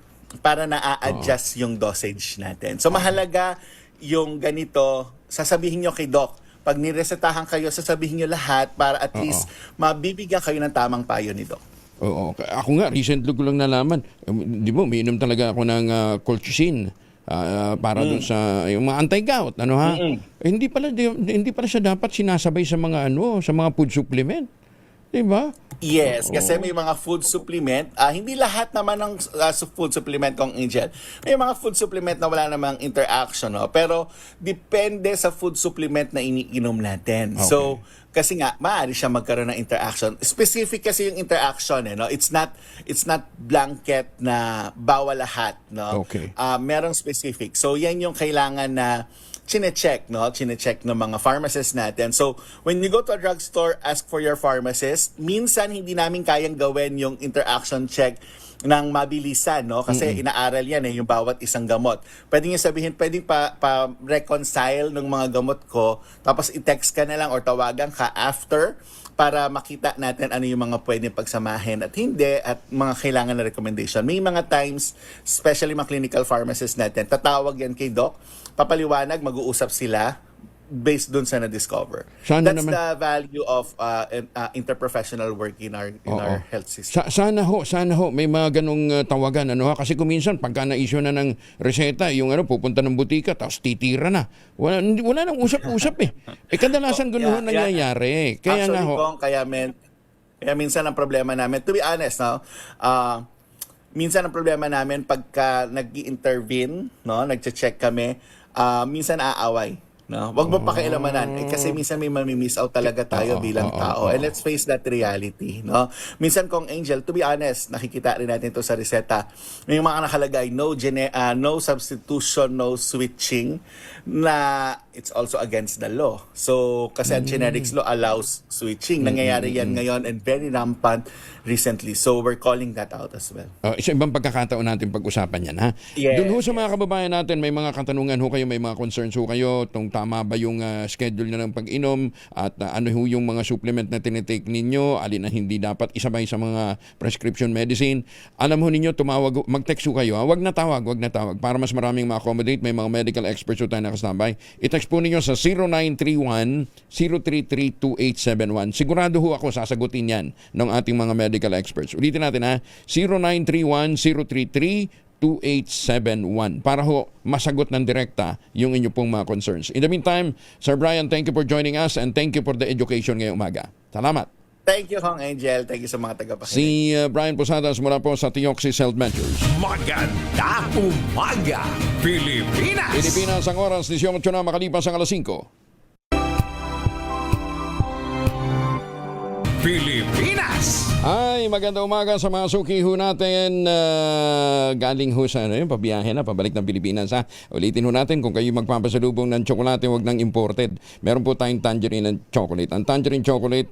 para na-adjust yung dosage natin. So mahalaga yung ganito, sasabihin nyo kay doc. Pag niresetahan kayo, sasabihin nyo lahat para at least mabibigyan kayo ng tamang payo ni doc. Oo. Ako nga, recently ko lang nalaman, di ba, umiinom talaga ako ng colchicine. Para doon sa yung mga anti-gout, ano ha? Hindi pala siya dapat sinasabay sa mga sa mga food supplement. 'Di ba? Yes, kasi may mga food supplement, hindi lahat naman ng food supplement, Kong Angel. May mga food supplement na wala namang interaction, no? Pero depende sa food supplement na iniinom natin. Okay. So, kasi nga maaari siya magkaroon ng interaction. Specific kasi yung interaction, no? It's not blanket na bawal lahat, no? Okay. Merong specific. So, yan yung kailangan na chinecheck, no? Chinecheck ng mga pharmacists natin. So, when you go to a drugstore, ask for your pharmacist. Minsan, hindi namin kayang gawin yung interaction check ng mabilisan, no? Kasi inaaral yan yung bawat isang gamot. Pwede nyo sabihin, pwedeng pa-reconcile ng mga gamot ko, tapos i-text ka na lang or tawagan ka after para makita natin ano yung mga pwedeng pagsamahin at hindi at mga kailangan na recommendation. May mga times, especially mga clinical pharmacists natin, tatawag yan kay doc, papaliwanag, mag-uusap sila based dun sa na-discover. That's the value of interprofessional work in our health system. Sana ho may mga ganong tawagan, ano ha, kasi kung minsan pagka na-issue na ng reseta, yung pupunta ng butika tapos titira na. Wala nang usap-usap eh. Kadalasan ganoon nangyayari. Kaya actually, nga ho. Kaya minsan ang problema namin, to be honest, no, minsan ang problema namin pagka nag-intervene, no, nagche-check kami, minsan aaway. No, wag mo pakialamanan kasi minsan may mami-miss out talaga tayo bilang tao. And let's face that reality, no? Minsan, Kong Angel, to be honest, nakikita rin natin to sa reseta. May mga nakalagay no substitution, no switching, na it's also against the law. So, kasi ang generics law allows switching. Nangyayari yan ngayon and very rampant recently. So, we're calling that out as well. Isa ibang pagkakataon natin pag-usapan yan, ha? Yes. Doon ho sa mga kababayan natin, may mga katanungan ho kayo, may mga concerns ho kayo, tama ba yung schedule na ng pag-inom at ano ho yung mga supplement na tinitake ninyo, alin na hindi dapat isabay sa mga prescription medicine. Alam ho ninyo, tumawag, mag-text ho kayo. Wag na tawag para mas maraming ma-accommodate. May mga medical experts ho tayo nakastambay. I-text po ninyo sa 0931-033-2871. Sigurado ho ako sasagutin yan ng ating mga medical experts. Ulitin natin ha, 0931-033-2871 para ho masagot ng direkta yung inyo pong mga concerns. In the meantime, Sir Brian, thank you for joining us and thank you for the education ngayong umaga. Salamat. Thank you, Kong Angel. Thank you sa mga tagapakinig. Si Brian Posadas mula po sa Tioxis Health Ventures. Maganda umaga, Pilipinas! Pilipinas ang oras, 18 na makalipas ang alas 5. Pilipinas! Ay, maganda umaga sa mga suki ho natin. Galing ho sa pabiyahe na, pabalik ng Pilipinas. Ha? Ulitin ho natin, kung kayo magpapasalubong ng tsokolate, huwag ng imported. Meron po tayong tangerine and chocolate. Ang tangerine chocolate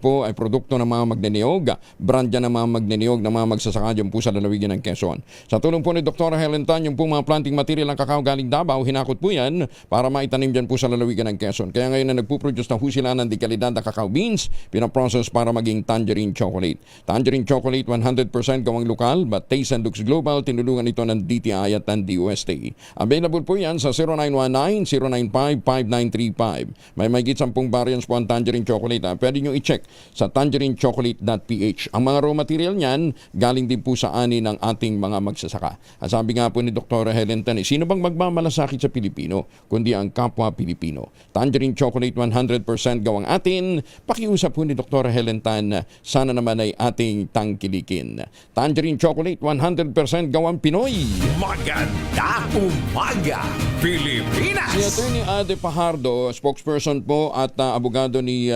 po ay produkto ng mga magneniyog. Brand yan ng mga magneniyog na mga magsasaka dyan po sa lalawigan ng Quezon. Sa tulong po ni Dr. Helen Tan, yung po mga planting material ng kakao galing Davao, hinakot po yan para maitanim dyan po sa lalawigan ng Quezon. Kaya ngayon na nagpuproduce na ho sila ng dekalidad na cacao beans, pinaprocess para maging Tangerine Chocolate. Tangerine Chocolate, 100% gawang lokal, but Taste and Looks Global, tinulungan ito ng DTI at ng DOST. Available po yan sa 0919-095-5935. May mahigit 10 variants po ang Tangerine Chocolate. Pwede nyo i-check sa tangerinechocolate.ph. Ang mga raw material niyan, galing din po sa ani ng ating mga magsasaka. At sabi nga po ni Dr. Helen Tan, sino bang magmamalasakit sa Pilipino, kundi ang kapwa Pilipino. Tangerine Chocolate, 100% gawang atin. Pakiusap po ni Dr. Helen Tan, sana naman ay ating tangkilikin. Tangerine Chocolate, 100% gawang Pinoy. Maganda umaga, Pilipinas! Si Attorney Ade Pajardo, spokesperson po at abogado ni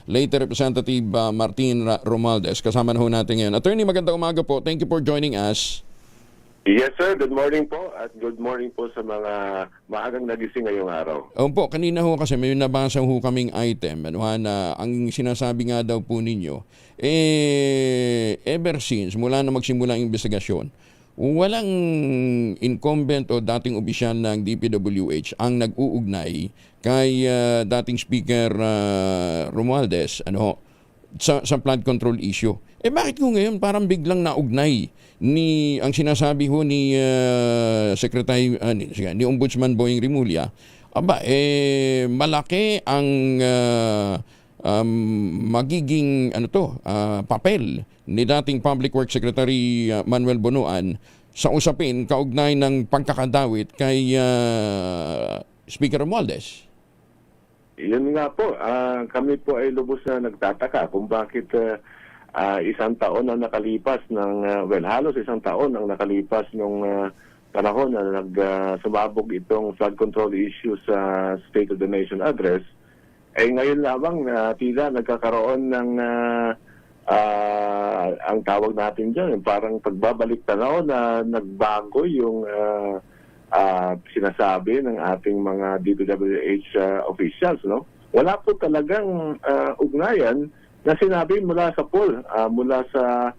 late Representative Martin Romualdez. Kasama na ho natin ngayon. Attorney, maganda umaga po. Thank you for joining us. Yes sir, good morning po at good morning po sa mga maagang nagising ngayong araw. Opo, kanina ho kasi may nabasa ho kaming item na ang sinasabi nga daw po ninyo, ever since, mula na magsimula ang investigasyon, walang incumbent o dating opisyal ng DPWH ang nag-uugnay kay dating Speaker Romualdez sa flood control issue. Bakit ko ngayon parang biglang naugnay ang sinasabi ho ni Secretary ni Ombudsman Boying Rimulya, malaki ang magiging papel ni dating Public Works Secretary Manuel Bonoan sa usapin kaugnay ng pagkakadawit kay Speaker Romualdez. Yun nga po, kami po ay lubos na nagtataka kung bakit isang taon ang nakalipas halos isang taon ang nakalipas nung panahon na sumabog itong flood control issue sa State of the Nation Address, ngayon lamang tila nagkakaroon ng ang tawag natin dyan, parang pagbabalik tanaw na nagbago yung sinasabi ng ating mga DPWH officials. Wala po talagang ugnayan na sinabi mula sa pool, mula sa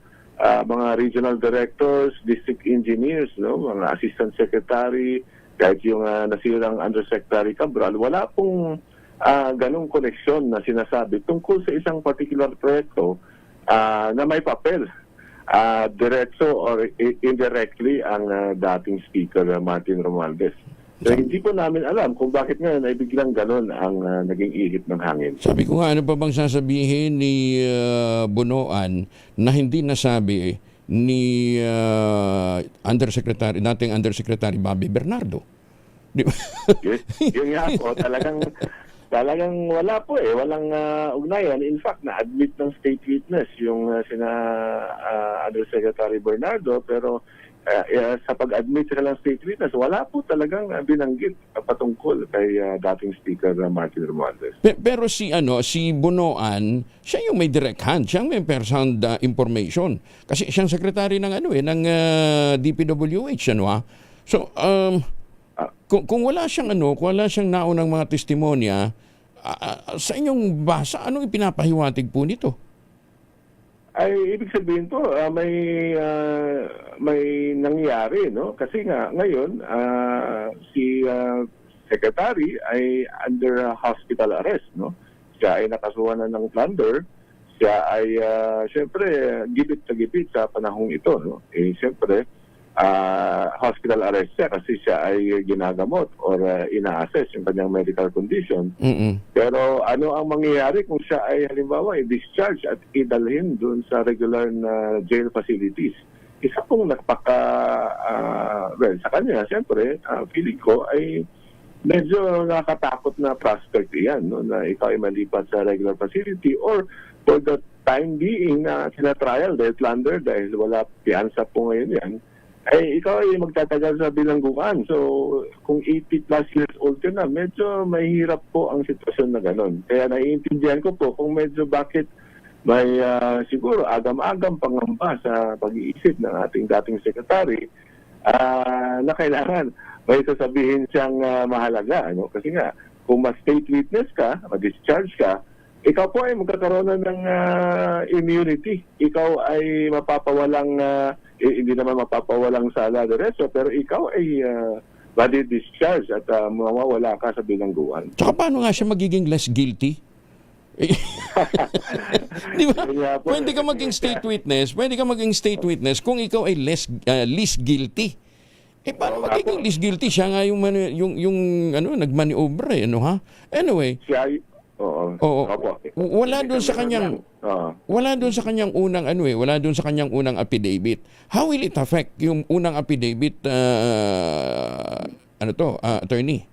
mga regional directors, district engineers, mga assistant secretary, kahit yung nasirang undersecretary Cabral, wala pong ganong koneksyon na sinasabi tungkol sa isang particular proyekto na may papel diretso or indirectly ang dating Speaker Martin Romualdez. So, hindi po namin alam kung bakit ngayon ay biglang ganon ang naging ihip ng hangin. Sabi ko nga, ano pa bang sasabihin ni Bonoan na hindi nasabi ni dating Undersecretary Bobby Bernardo? Di ba? Yun nga po, talagang wala po walang ugnayan. In fact, na-admit ng state witness yung sina Undersecretary Bernardo, pero sa pag-admit sa lang state witness, wala po talagang binanggit patungkol kay dating Speaker Martin Romualdez. Pero si Bonoan, siya yung may direct hand, siya yung may first-hand information. Kasi siyang secretary ng ng DPWH, So, kung wala siyang wala siyang naunang mga testimonya, sa inyong basa, anong ipinapahiwatig po nito? Ay ibig sabihin po may nangyari, kasi nga ngayon si secretary ay under hospital arrest, siya ay nakasuhan na ng plunder, siya ay syempre gipit na gipit sa panahong ito, syempre hospital arrest siya kasi siya ay ginagamot or ina-assess yung kanyang medical condition. Pero ano ang mangyayari kung siya ay halimbawa i-discharge at idalhin doon sa regular na jail facilities? Isa pong sa kanya, siyempre, feeling ko ay medyo nakakatakot na prospect iyan, na ikaw ay malipat sa regular facility or for the time being na sinatrial dahil plunder, dahil wala piyansa po ngayon yan, ay ikaw ay magtatagal sa bilangguan. So, kung 80 plus years old ka na, medyo mahirap po ang sitwasyon na gano'n. Kaya naiintindihan ko po kung medyo bakit may siguro agam-agam pangamba sa pag-iisip ng ating dating secretary na kailangan may sasabihin siyang mahalaga. Kasi nga, kung ma-state witness ka, ma-discharge ka, ikaw po ay magkakaroon ng immunity. Ikaw ay mapapawalang hindi naman mapapawalang sala derecho, pero ikaw ay madi-discharge at mawawala ka sa bilangguan. Tsaka paano nga siya magiging less guilty? Di ba? Pwede ka maging state witness kung ikaw ay least guilty. Paano magiging least guilty? Siya nga yung nagmaniobre, ano ha? Anyway. Oo. Wala doon sa kanyang unang affidavit. How will it affect yung unang affidavit, attorney?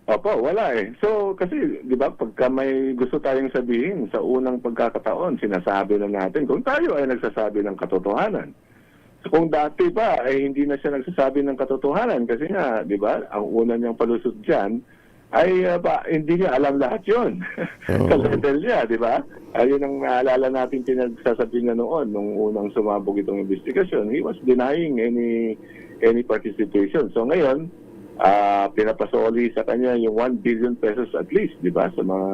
Opo, wala eh. So, kasi, di ba, pagka may gusto tayong sabihin sa unang pagkakataon, sinasabi na natin kung tayo ay nagsasabi ng katotohanan. So, kung dati pa ay hindi na siya nagsasabi ng katotohanan kasi nga, di ba, ang una niyang palusot dyan ay hindi niya alam lahat yun. Sa level niya, di ba? Ayun ang naalala natin pinagsasabi na noon nung unang sumabog itong investigasyon. He was denying any participation. So ngayon, pinapasoli sa kanya yung 1 billion pesos at least, di ba? Sa mga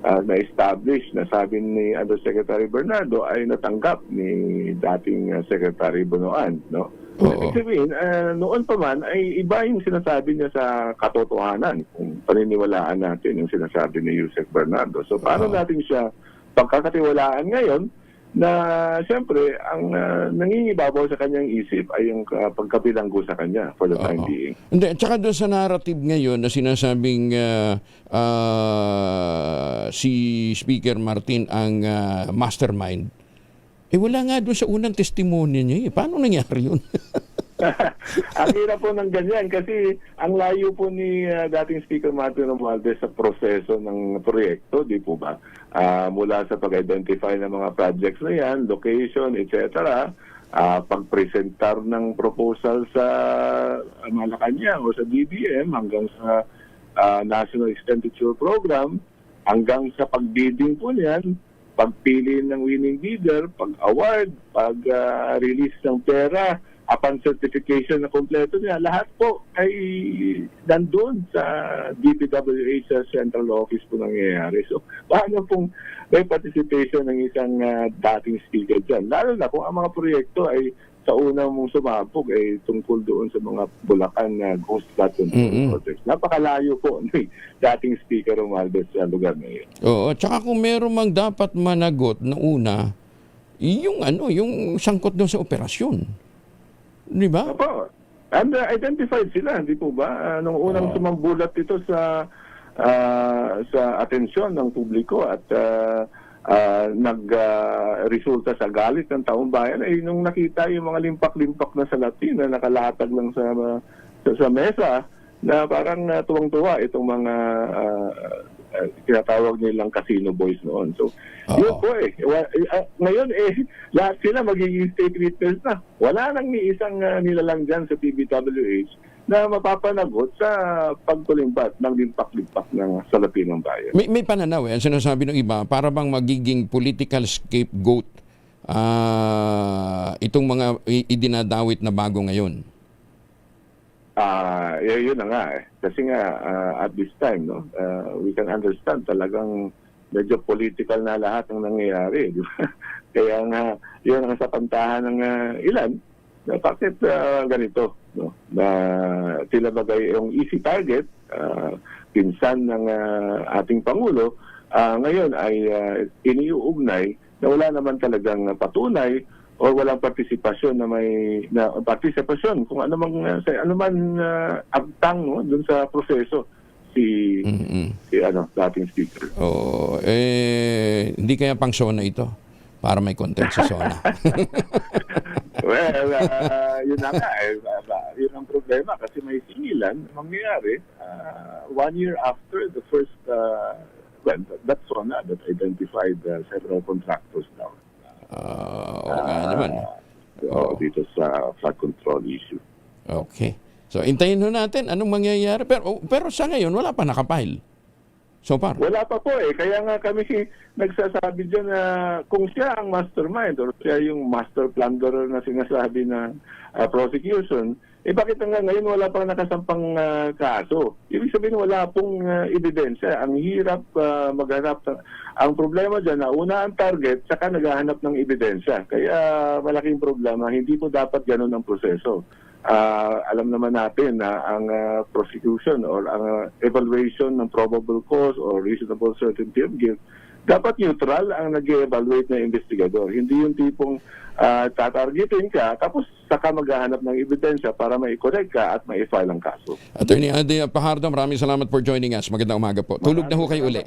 na-establish na sabi ni Undersecretary Bernardo ay natanggap ni dating Secretary Bonoan, no? Ibig sabihin, noon pa man ay iba yung sinasabi niya sa katotohanan kung paniniwalaan natin yung sinasabi ni Yusek Bernardo. So paano natin siya pagkakatiwalaan ngayon na siyempre ang nangingibabaw sa kanyang isip ay yung pagkabilanggo sa kanya for the time being. Hindi, tsaka doon sa narrative ngayon na sinasabing si Speaker Martin ang mastermind, wala nga doon sa unang testimonya niya. Paano nangyari yun? Ang hirap po ng ganyan kasi ang layo po ni dating Speaker Martin Romualdez sa proseso ng proyekto, di po ba? Mula sa pag-identify ng mga projects na yan, location, etc., pag-presentar ng proposal sa Malacanang o sa DBM hanggang sa National Expenditure Program, hanggang sa pag-bidding po niyan, pagpili ng winning bidder, pag-award, pag-release ng pera, upon certification na kompleto niya, lahat po ay nandun sa DPWH sa central office po nangyayari. So, paano pong may participation ng isang dating speaker dyan? Lalo na kung ang mga proyekto ay sa unang mong sumabog ay tungkol doon sa mga Bulacan na ghost flood control projects. Napakalayo po ni dating Speaker Romualdez sa lugar na yun. Oo, tsaka kung meron mang dapat managot na una, yung sangkot doon sa operasyon. Di ba? Opo. And identified sila, di po ba? Nung unang sumambulat ito sa atensyon ng publiko at nagresulta sa galit ng taong bayan ay nung nakita yung mga limpak-limpak na salatin na nakalatag lang sa mesa na parang tuwang-tuwa itong mga tinatawag nilang casino boys noon. So, yun po ngayon lahat sila magiging state witness na. Wala nang ni isang nilalang dyan sa PBWH na mapapanagot sa pagkulimbat ng limpak-limpak ng salapi ng bayan. May pananaw ang sinasabi ng iba, para bang magiging political scapegoat itong mga idinadawit na bago ngayon? Yun na nga Kasi nga, at this time, no, we can understand talagang medyo political na lahat ng nangyayari. Di ba? Kaya nga, yun ang sapantahan ng ilan na bakit ganito, no? Na sila bagay yung easy target, pinsan ng ating Pangulo, ngayon ay iniuugnay na wala naman talagang patunay o walang partisipasyon partisipasyon kung anumang agtang no doon sa proseso si dating speaker. Hindi kaya pang SONA ito para may content sa SONA. Well, yun na nga yun ang problema kasi may singilan mangyayari 1 year after the first that's SONA that identified several contractors now. Dito sa flood control issue. Okay. So, intayin ho natin anong mangyayari. Pero sa ngayon, wala pa nakapile. So far. Wala pa po Kaya nga kami nagsasabi dyan na kung siya ang mastermind or siya yung master plunderer na sinasabi na prosecution, bakit nga ngayon wala pang nakasampang kaso? Ibig sabihin wala pong ebidensya. Ang hirap maghanap. Ang problema dyan, una ang target, saka naghahanap ng ebidensya. Kaya malaking problema. Hindi po dapat ganun ang proseso. alam naman natin na ang prosecution or ang evaluation ng probable cause or reasonable certainty of guilt, dapat neutral ang nag-evaluate na investigador. Hindi yung tipong tatargetin ka tapos saka maghahanap ng ebidensya para mai-correct ka at mai-file ang kaso. Attorney Adi Fajardo, maraming salamat for joining us. Magandang umaga po. Tulog na ho kayo uli.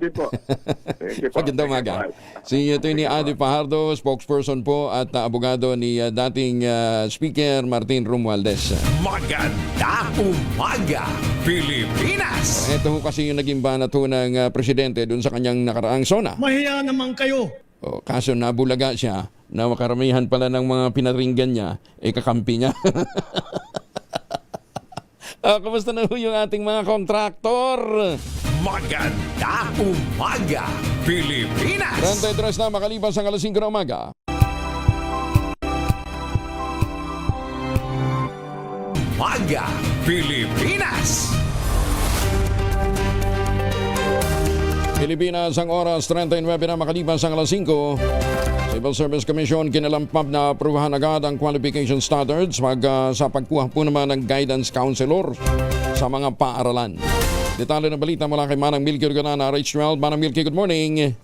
Magandang umaga. Si Attorney Adi Fajardo, spokesperson po at abogado ni dating Speaker Martin Romualdez. Magandang umaga, Pilipinas! Ito ho kasi yung naging banat ho ng presidente dun sa kanyang nakaraang SONA. Mahiya naman kayo. Kaso nabulaga siya na makaramihan pala ng mga pinaringgan niya, kakampi niya. Kamusta na ho yung ating mga kontraktor? Magandang umaga, Pilipinas! 33 na makalipas ang alas 5 na umaga. Umaga, Pilipinas! Pilipinas ang oras 39 na makalipas ang alas 5. Civil Service Commission kinalampap na aprubahan agad ang qualification standards sa pagkuha po naman ng guidance counselor sa mga paaralan. Detalye ng balita mula kay Manang Milky Organana, RH12. Manang Milky, good morning.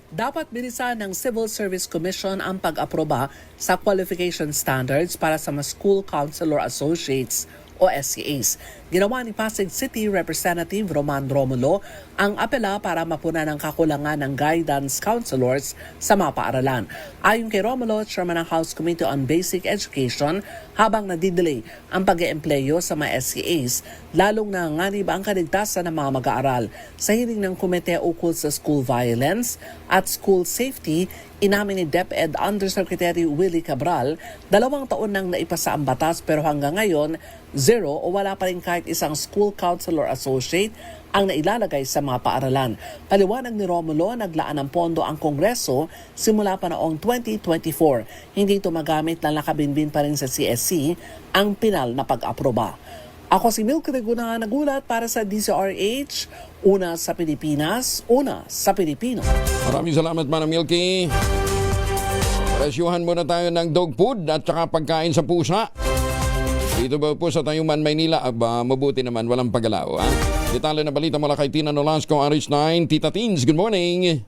Dapat bilisan ng Civil Service Commission ang pag-aproba sa qualification standards para sa mga School Counselor Associates o SCAs. Ginawa ni Pasig City Representative Roman Romulo ang apela para mapunan ang kakulangan ng guidance counselors sa mga paaralan. Ayon kay Romulo, Chairman ng House Committee on Basic Education, habang nadidelay ang pag-eempleyo sa mga SCAs, lalong nanganganib ang kaligtasan ng mga mag-aaral. Sa hiling ng Komite ukol sa school violence at school safety, inamin ni DepEd Undersecretary Willie Cabral, 2 taon nang naipasa ang batas pero hanggang ngayon, 0 o wala pa rin kahit isang school counselor associate ang nailalagay sa mga paaralan. Paliwanag ni Romulo, naglaan ng pondo ang Kongreso simula pa noong 2024. Hindi ito magamit na nakabinbin pa rin sa CSC ang pinal na pag-aproba. Ako si Milky Reguna, nagulat para sa DZRH, una sa Pilipinas, una sa Pilipino. Maraming salamat, Manang Milky. Presyuhan muna tayo ng dog food at saka pagkain sa pusa. Dito ba po sa Tayuman, Maynila? Mabuti naman, walang paggalaw. Detalye na balita mula kay Tina Nolasco, RH9. Tita Teens, good morning.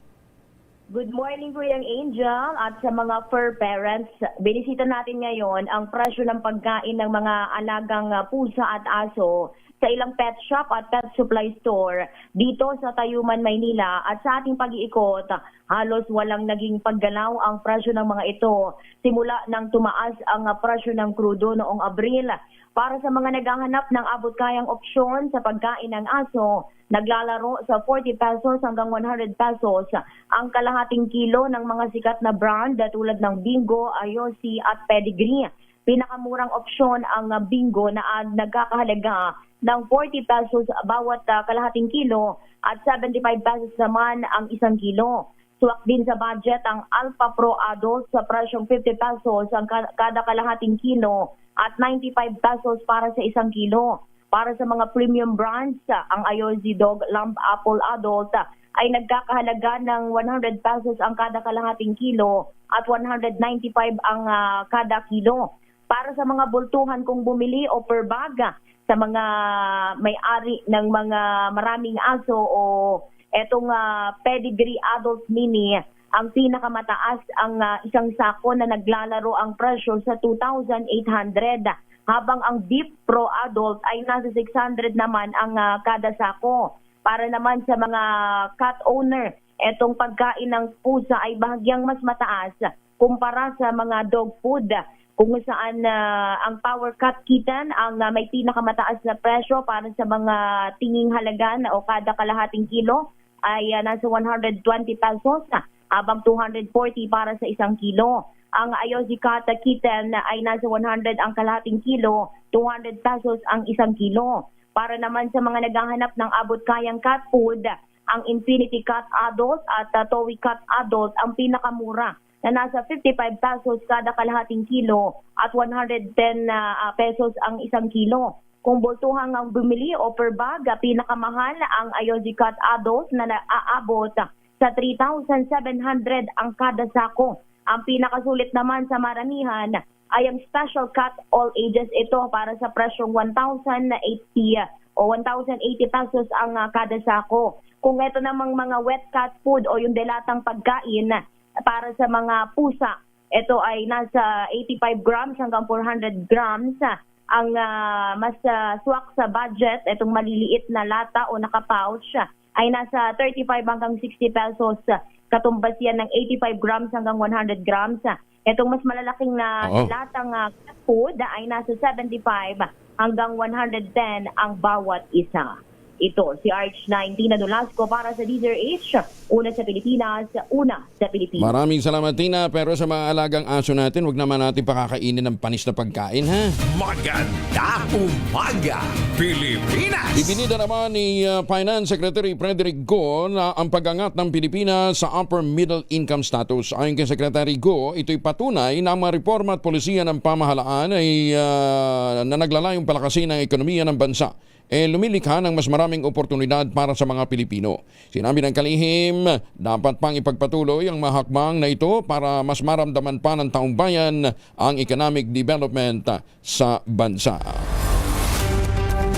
Good morning, Kuyang Angel, at sa mga fur parents. Binisita natin ngayon ang presyo ng pagkain ng mga alagang pusa at aso sa ilang pet shop at pet supply store dito sa Tayuman, Maynila. At sa ating pag-iikot, halos walang naging paggalaw ang presyo ng mga ito simula nang tumaas ang presyo ng krudo noong Abril. Para sa mga naghahanap ng abot-kayang opsyon sa pagkain ng aso, naglalaro sa 40 pesos hanggang 100 pesos ang kalahating kilo ng mga sikat na brand tulad ng Bingo, Ayosi at Pedigree. Pinakamurang opsyon ang Bingo na nagkakahalaga ng 40 pesos bawat kalahating kilo at 75 pesos naman ang isang kilo. Swak din sa budget ang Alpha Pro Adult sa presyong 50 pesos ang kada kalahating kilo at 95 pesos para sa isang kilo. Para sa mga premium brands, ang Ayosi Dog Lamb Apple Adult ay nagkakahalaga ng 100 pesos ang kada kalahating kilo at 195 ang kada kilo. Para sa mga bultuhan kung bumili o per bag sa mga may-ari ng mga maraming aso o etong Pedigree Adult Mini, ang pinakamataas ang isang sako na naglalaro ang presyo sa 2,800 habang ang Deep Pro Adult ay nasa 600 naman ang kada sako. Para naman sa mga cat owner, etong pagkain ng pusa ay bahagyang mas mataas kumpara sa mga dog food, kung saan ang Power Cat Kitten ang may pinakamataas na presyo para sa mga tinging halaga o kada kalahating kilo ay nasa 120 pesos habang 240 para sa isang kilo. Ang Ayosi Cat Kitten ay nasa 100 ang kalahating kilo, 200 pesos ang isang kilo. Para naman sa mga naghahanap ng abot-kayang cat food, ang Infinity Cat Adult at Toy Cat Adult ang pinakamura na nasa 55 pesos kada kalahating kilo at 110 pesos ang isang kilo. Kung bultuhan ang bumili o per bag, pinakamahal ang Ayosi Cat Adult na naaabot sa 3,700 ang kada sako. Ang pinakasulit naman sa maramihan, ay ang special cut all ages ito para sa presyong 1,080 o 1,080 pesos ang kada sako. Kung ito namang mga wet cat food o yung delatang pagkain para sa mga pusa, ito ay nasa 85 grams hanggang 400 grams. Ang mas swak sa budget, itong maliliit na lata o naka-pouch, ay nasa 35 hanggang 60 pesos. Katumbas yan ng 85 grams hanggang 100 grams. Itong mas malalaking na latang food ay nasa 75 hanggang 110 ang bawat isa. Ito si RH19 na Nolasco para sa DZRH, una sa Pilipinas, una sa Pilipinas. Maraming salamat, Tina. Pero sa mga alagang aso natin, huwag naman natin pakakainin ng panis na pagkain, ha? Maganda umaga, Pilipinas! Ibinida naman ni Finance Secretary Frederick Go na ang pag-angat ng Pilipinas sa upper middle income status. Ayon kay Secretary Go, ito'y patunay na ang mga reforma at polisiya ng pamahalaan ay na naglalayong palakasin ang ekonomiya ng bansa. Lumilikha ng mas maraming oportunidad para sa mga Pilipino. Sinabi ng kalihim, dapat pang ipagpatuloy ang mahakbang na ito para mas maramdaman pa ng taong bayan ang economic development sa bansa.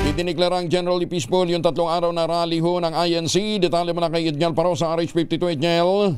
Idiniklarang generally peaceful yung 3 araw na rally ho ng INC. Detalye mo na kay Edniel Paro sa RH52. Edniel.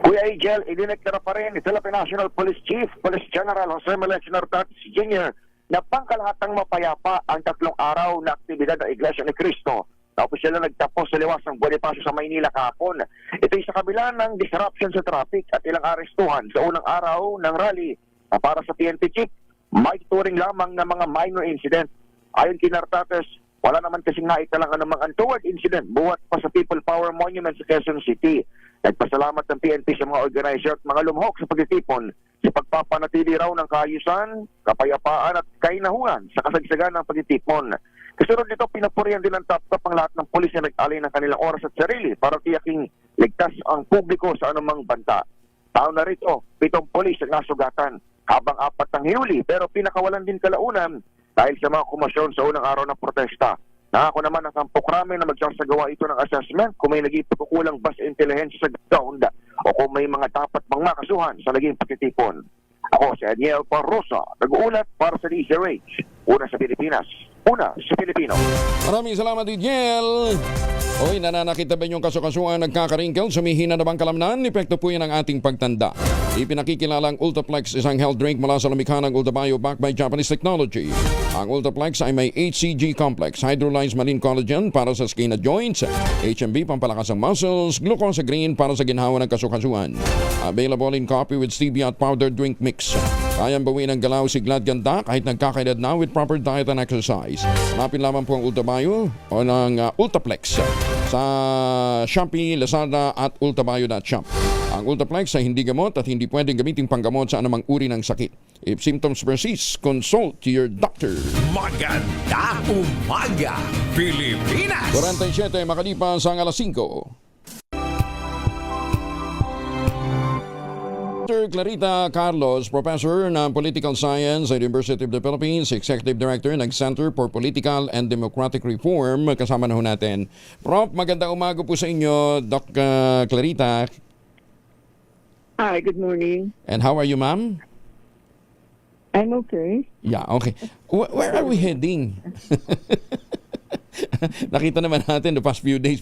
Kuya Angel, idineklara pa rin ni Philippine National Police Chief, Police General Jose Melechio Nartatis Jr. na pangkalahatang mapayapa ang 3 araw na aktibidad ng Iglesia ni Cristo na opisyal na nagtapos sa liwas ng Bonifacio sa Maynila kahapon. Ito ay sa kabila ng disruption sa traffic at ilang arestuhan sa unang araw ng rally na para sa PNP chief, may tuturing lamang ng mga minor incident. Ayon kay Nartates, wala naman kasing naitalang anumang untoward incident buwat pa sa People Power Monument sa Quezon City. Nagpasalamat ng PNP sa mga organizer at mga lumhok sa pagtitipon sa pagpapanatili raw ng kaayusan, kapayapaan at kainahunan sa kasagsagan ng pagtitipon. Kasunod nito, pinapurihan din ng top-top ang lahat ng pulis na nag-alay ng kanilang oras at sarili para tiyaking ligtas ang publiko sa anumang banta. Taon na rito, 7 pulis ang nasugatan, habang 4 ang hinuli, pero pinakawalan din kalaunan dahil sa mga kumasyon sa unang araw ng protesta. Nangako naman ang Kampo Krame na magsasagawa ito ng assessment kung may naging pagkukulang bus intelligence sa ground o kung may mga dapat pang makasuhan sa naging pagtitipon. Ako si Daniel Parrosa, nag-uulat para sa DZRH, una sa Pilipinas, una sa Pilipino. Maraming salamat, Daniel. Hoy, nananakita ba yung kasukasuan nagkakaringkel? Sumihina na bang kalamnan? Epekto po yan ang ating pagtanda. Ipinakikilalang Ultraplex, isang health drink mula sa lumikha ng Ultabio backed by Japanese technology. Ang Ultraplex ay may HCG complex, hydrolyzed marine collagen para sa skin at joints, HMB pampalakas ng muscles, glucosagreen para sa ginhawa ng kasukasuan. Available in coffee with stevia at powder drink mix. Kayang bawiin ang galaw, sigla at ganda kahit nagkakaedad na with proper diet and exercise. Hanapin lamang po ang Ultabio o ng Ultraplex sa Shopee, Lazada at ultabio.shop. Ang Ultraplex ay hindi gamot at hindi pwedeng gamitin panggamot sa anumang uri ng sakit. If symptoms persist, consult your doctor. Maganda umaga, Pilipinas! 47 makalipas ang alas 5. Dr. Clarita Carlos, Professor ng Political Science sa University of the Philippines, Executive Director ng Center for Political and Democratic Reform. Kasama na ho natin. Prof, magandang umaga po sa inyo, Doc Clarita. Hi, good morning. And how are you, ma'am? I'm okay. Yeah, okay. Where are we heading? Nakita naman natin the past few days,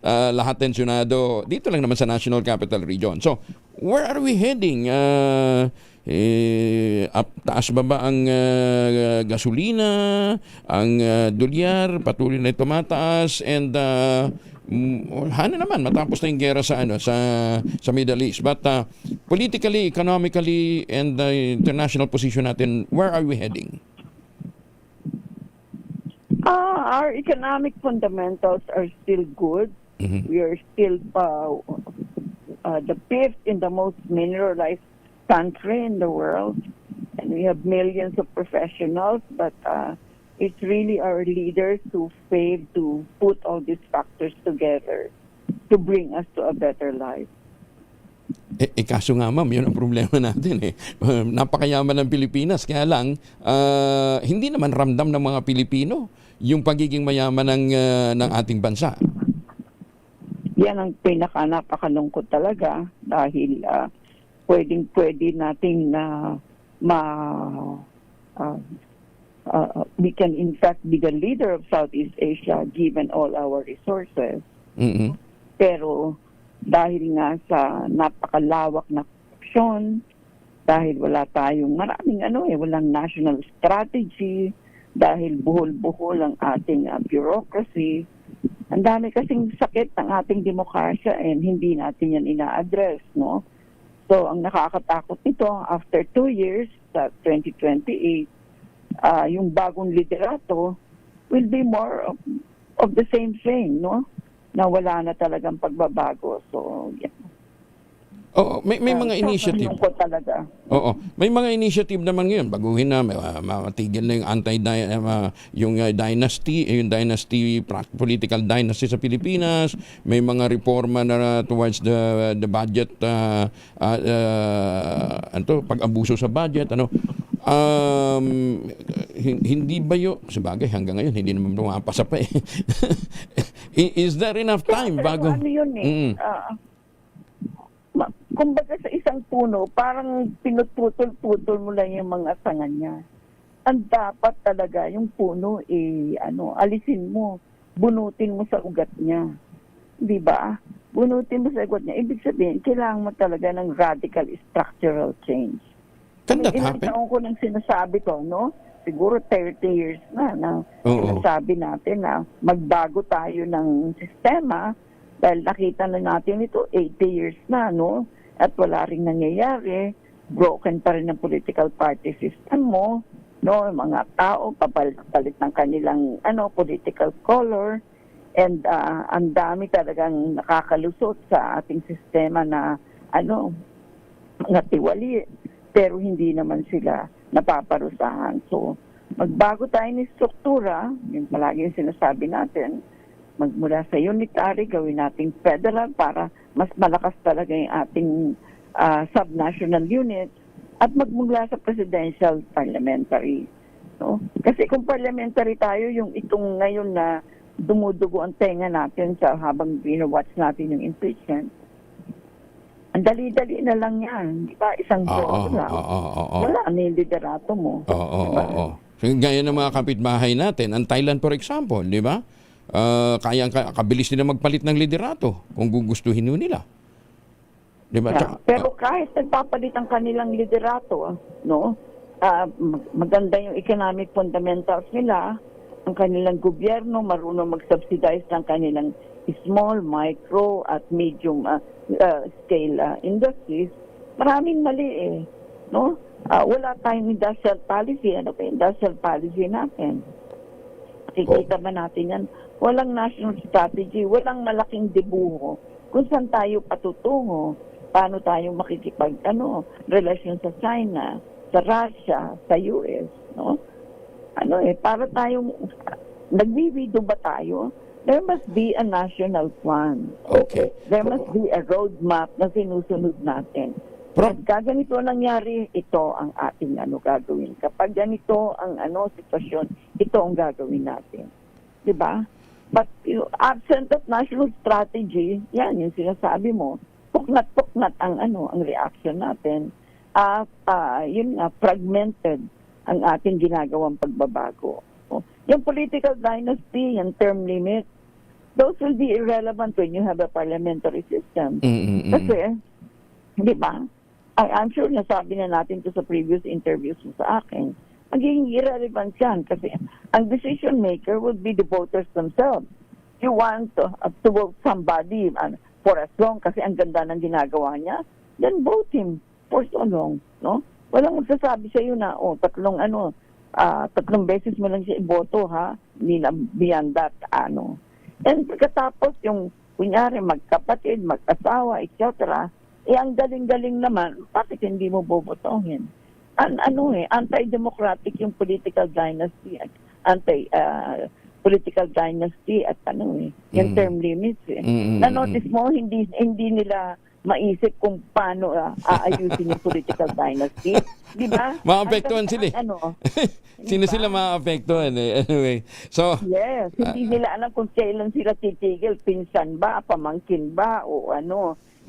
lahat tensyonado dito lang naman sa National Capital Region. So, where are we heading? Taas ba ang gasolina, ang dolyar, patuloy na tumataas, and hana naman matapos na yung gera sa sa Middle East. But politically, economically, and the international position natin, where are we heading? Our economic fundamentals are still good. Mm-hmm. We are still the 5th in the most mineralized country in the world, and we have millions of professionals, but it's really our leaders who failed to put all these factors together to bring us to a better life. Kaso nga ma'am, yun ang problema natin napakayaman ng Pilipinas, kaya lang hindi naman ramdam ng mga Pilipino yung pagiging mayaman ng ating bansa. Yan ang napakakalungkot talaga dahil pwede nating we can in fact be the leader of Southeast Asia given all our resources. Mm-mm. Pero dahil nga sa napakalawak na korupsyon, dahil wala tayong maraming walang national strategy, dahil buhol-buhol ang ating bureaucracy, ang dami kasing sakit ng ating demokrasya and hindi natin yan ina-address, no? So, ang nakakatakot nito, after 2 years, sa 2028, yung bagong liderato will be more of the same thing, no? Na wala na talagang pagbabago. So, yeah. Oo, may mga initiative. Talaga. Oo, may mga initiative naman ngayon. Baguhin na, matigil na yung dynasty, political dynasty sa Pilipinas. May mga reforma na towards the budget, pag-abuso sa budget, hindi ba yun, sabagay hanggang ngayon hindi naman pumapasa pa eh. Is there enough time bago? Ano yun eh? Kumbaga sa isang puno, parang pinututol-putol mo lang yung mga sanga niya. Ang dapat talaga yung puno alisin mo, bunutin mo sa ugat niya. Di ba? Bunutin mo sa ugat niya. Ibig sabihin, kailangan mo talaga ng radical structural change. Can that happen? Ilang taon ko nang sinasabi to, no? Siguro 30 years na sinasabi natin na magbago tayo ng sistema dahil nakita na natin ito 80 years na, no? At wala ring nangyayari. Broken pa rin ang political party system mo, no? Mga tao papalit ng kanilang political color, and ang dami talagang nakakalusot sa ating sistema na natiwali, pero hindi naman sila napaparusahan. So, magbago tayo ng struktura, yung palagi yung sinasabi natin, magmula sa unitary, gawin nating federal para mas malakas talaga yung ating subnational unit, at magmula sa presidential parliamentary. No? Kasi kung parliamentary tayo, yung itong ngayon na dumudugo ang tenga natin habang binawatch natin yung impeachment, ang dali-dali na lang yan. Di ba? Isang vote lang. Wala na yung liderato mo. Oo. Gaya ng mga kapitbahay natin, ang Thailand for example, di ba? Kabilis nila magpalit ng liderato kung gugustuhin nila. Diba? Pero kahit nagpapalit ang kanilang liderato, no? Maganda yung economic fundamentals nila, ang kanilang gobyerno marunong mag-subsidize ng kanilang small, micro at medium scale industries. Maraming mali eh, no? Wala tayong industrial policy. Ano ba industrial policy natin? Nakikita ba natin yan? Walang national strategy, walang malaking dibuho kung saan tayo patutungo, paano tayo relasyon sa China, sa Russia, sa US, no? Para tayong nagbibido ba tayo? There must be a national plan. Okay. There must be a roadmap na sinusunod natin. Pagka ganito nangyari, ito ang ating gagawin. Kapag ganito ang sitwasyon, ito ang gagawin natin. Diba? But absent of national strategy, yan yung sinasabi mo, puknat-puknat ang reaction natin. Fragmented ang ating ginagawang pagbabago. Yung political dynasty, yung term limit, those will be irrelevant when you have a parliamentary system. Kasi, di ba, I'm sure nasabi na natin to sa previous interviews mo sa akin, magiging irrelevant yan kasi ang decision maker would be the voters themselves. You want to vote somebody for as long kasi ang ganda ng ginagawa niya, then vote him for so long, no? Walang magsasabi sa iyo na tatlong beses mo lang siya iboto, ha? Hindi na beyond that, And pagkatapos yung kunyari magkapatid, mag-asawa, etc., ang galing-galing naman, bakit hindi mo bobotohin? Anti-democratic yung political dynasty, political dynasty at yung term limits. Na-notice mo, hindi nila maisip kung paano aayusin yung political dynasty. Di ba? Maapektuhan sila eh. Sila maapektuhan eh. Anyway. So, yes. Hindi nila alam kung kailan sila titigil. Pinsan ba? Pamangkin ba? O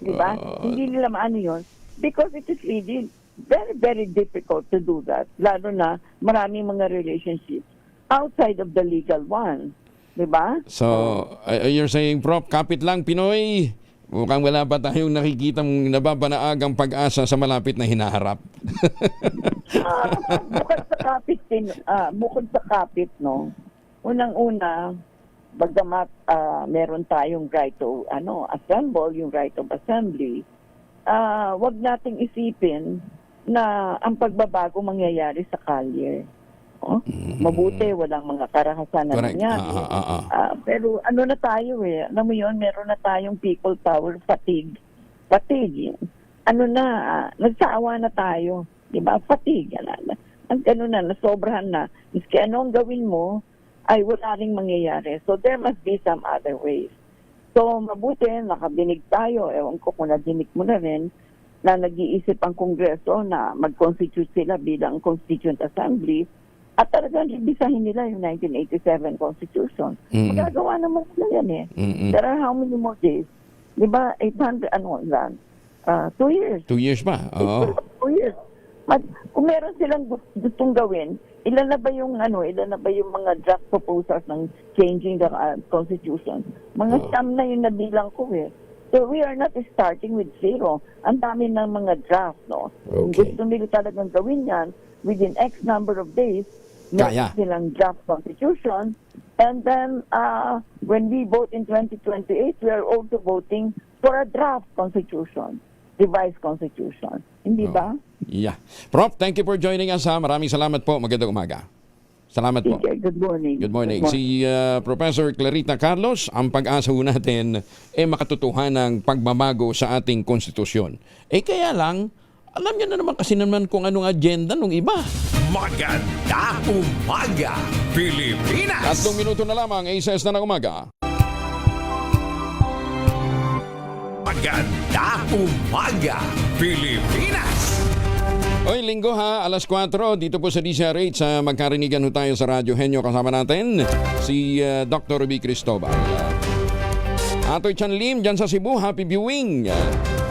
Di ba? Hindi nila maano yun. Because it is really very, very difficult to do that. Lalo na maraming mga relationships outside of the legal one. Diba? So, you're saying, Prof, kapit lang Pinoy. Mukhang wala pa tayong nakikita mong nababanaagang pag-asa sa malapit na hinaharap. Bukod sa kapit, no? Unang-una, bagamat meron tayong right to assemble, yung right of assembly, wag nating isipin na ang pagbabago mangyayari sa kalye. Mabuti, walang mga karahasan na nangyari. Pero ano na tayo alam mo yun, meron na tayong people power fatigue. Nagsaawa na tayo. Diba? Fatigue. Ang nasobrahan na. Miski anong gawin mo, ay wala ring mangyayari. So there must be some other ways. So mabuti, nakabinig tayo. Ewan ko kung nadinig mo na rin, na nag-iisip ang Kongreso na mag-constitute sila bilang Constituent Assembly. At talagang ibisahin nila yung 1987 Constitution. Magagawa naman sila yan There are how many more days? Diba, 800, 2 years. 2 years pa? Oo. 2 years. Kung meron silang gustong gawin, ilan na ba yung mga draft proposals ng changing the Constitution? Mga siyam na yung nabilang ko So we are not starting with zero. Ang dami ng mga draft, no? Okay. Gusto nila talagang gawin yan within X number of days, meron silang draft constitution. And then, when we vote in 2028, we are also voting for a draft constitution, revised constitution. Hindi ba? Yeah. Prof, thank you for joining us. Maraming salamat po. Magandang umaga. Salamat po. Good morning. Good morning. Si Professor Clarita Carlos, ang pag-asa natin makatutuhan ng pagbabago sa ating konstitusyon. Kaya lang, alam niyo na naman kasi naman kung anong agenda ng iba. Maganda umaga, Pilipinas! 3 minuto na lamang, 6 na ng umaga. Maganda umaga, Pilipinas! Oy, linggo alas 4, dito po sa DCRH, magkarinigan tayo sa Radyo Henyo. Kasama natin si Dr. Ruby Cristobal. Atoy Chanlim, dyan sa Cebu, happy viewing.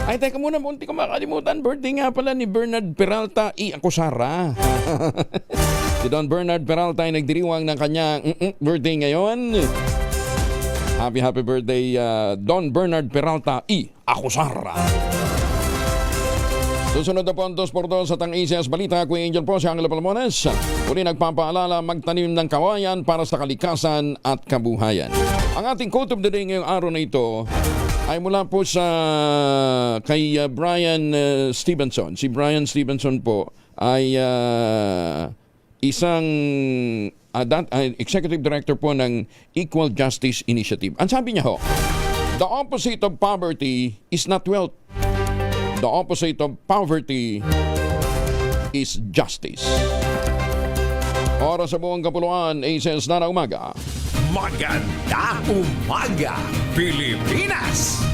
Ay, teka muna, munti ko makalimutan. Birthday nga pala ni Bernard Peralta I. Acosara. Si Don Bernard Peralta ay nagdiriwang ng kanyang birthday ngayon. Happy birthday, Don Bernard Peralta I. Acosara. Susunod na po ang 2x2 sa Tang-Asias Balita. Kuya Angel po, si Angelo Palamones. Uli nagpapaalala, magtanim ng kawayan para sa kalikasan at kabuhayan. Ang ating quote of the day ngayong araw na ito ay mula po sa kay Brian Stevenson. Si Brian Stevenson po ay isang executive director po ng Equal Justice Initiative. Ang sabi niya the opposite of poverty is not wealth. The opposite of poverty is justice. Oras sa buong kapuluan, 6 na umaga. Maganda umaga, Pilipinas!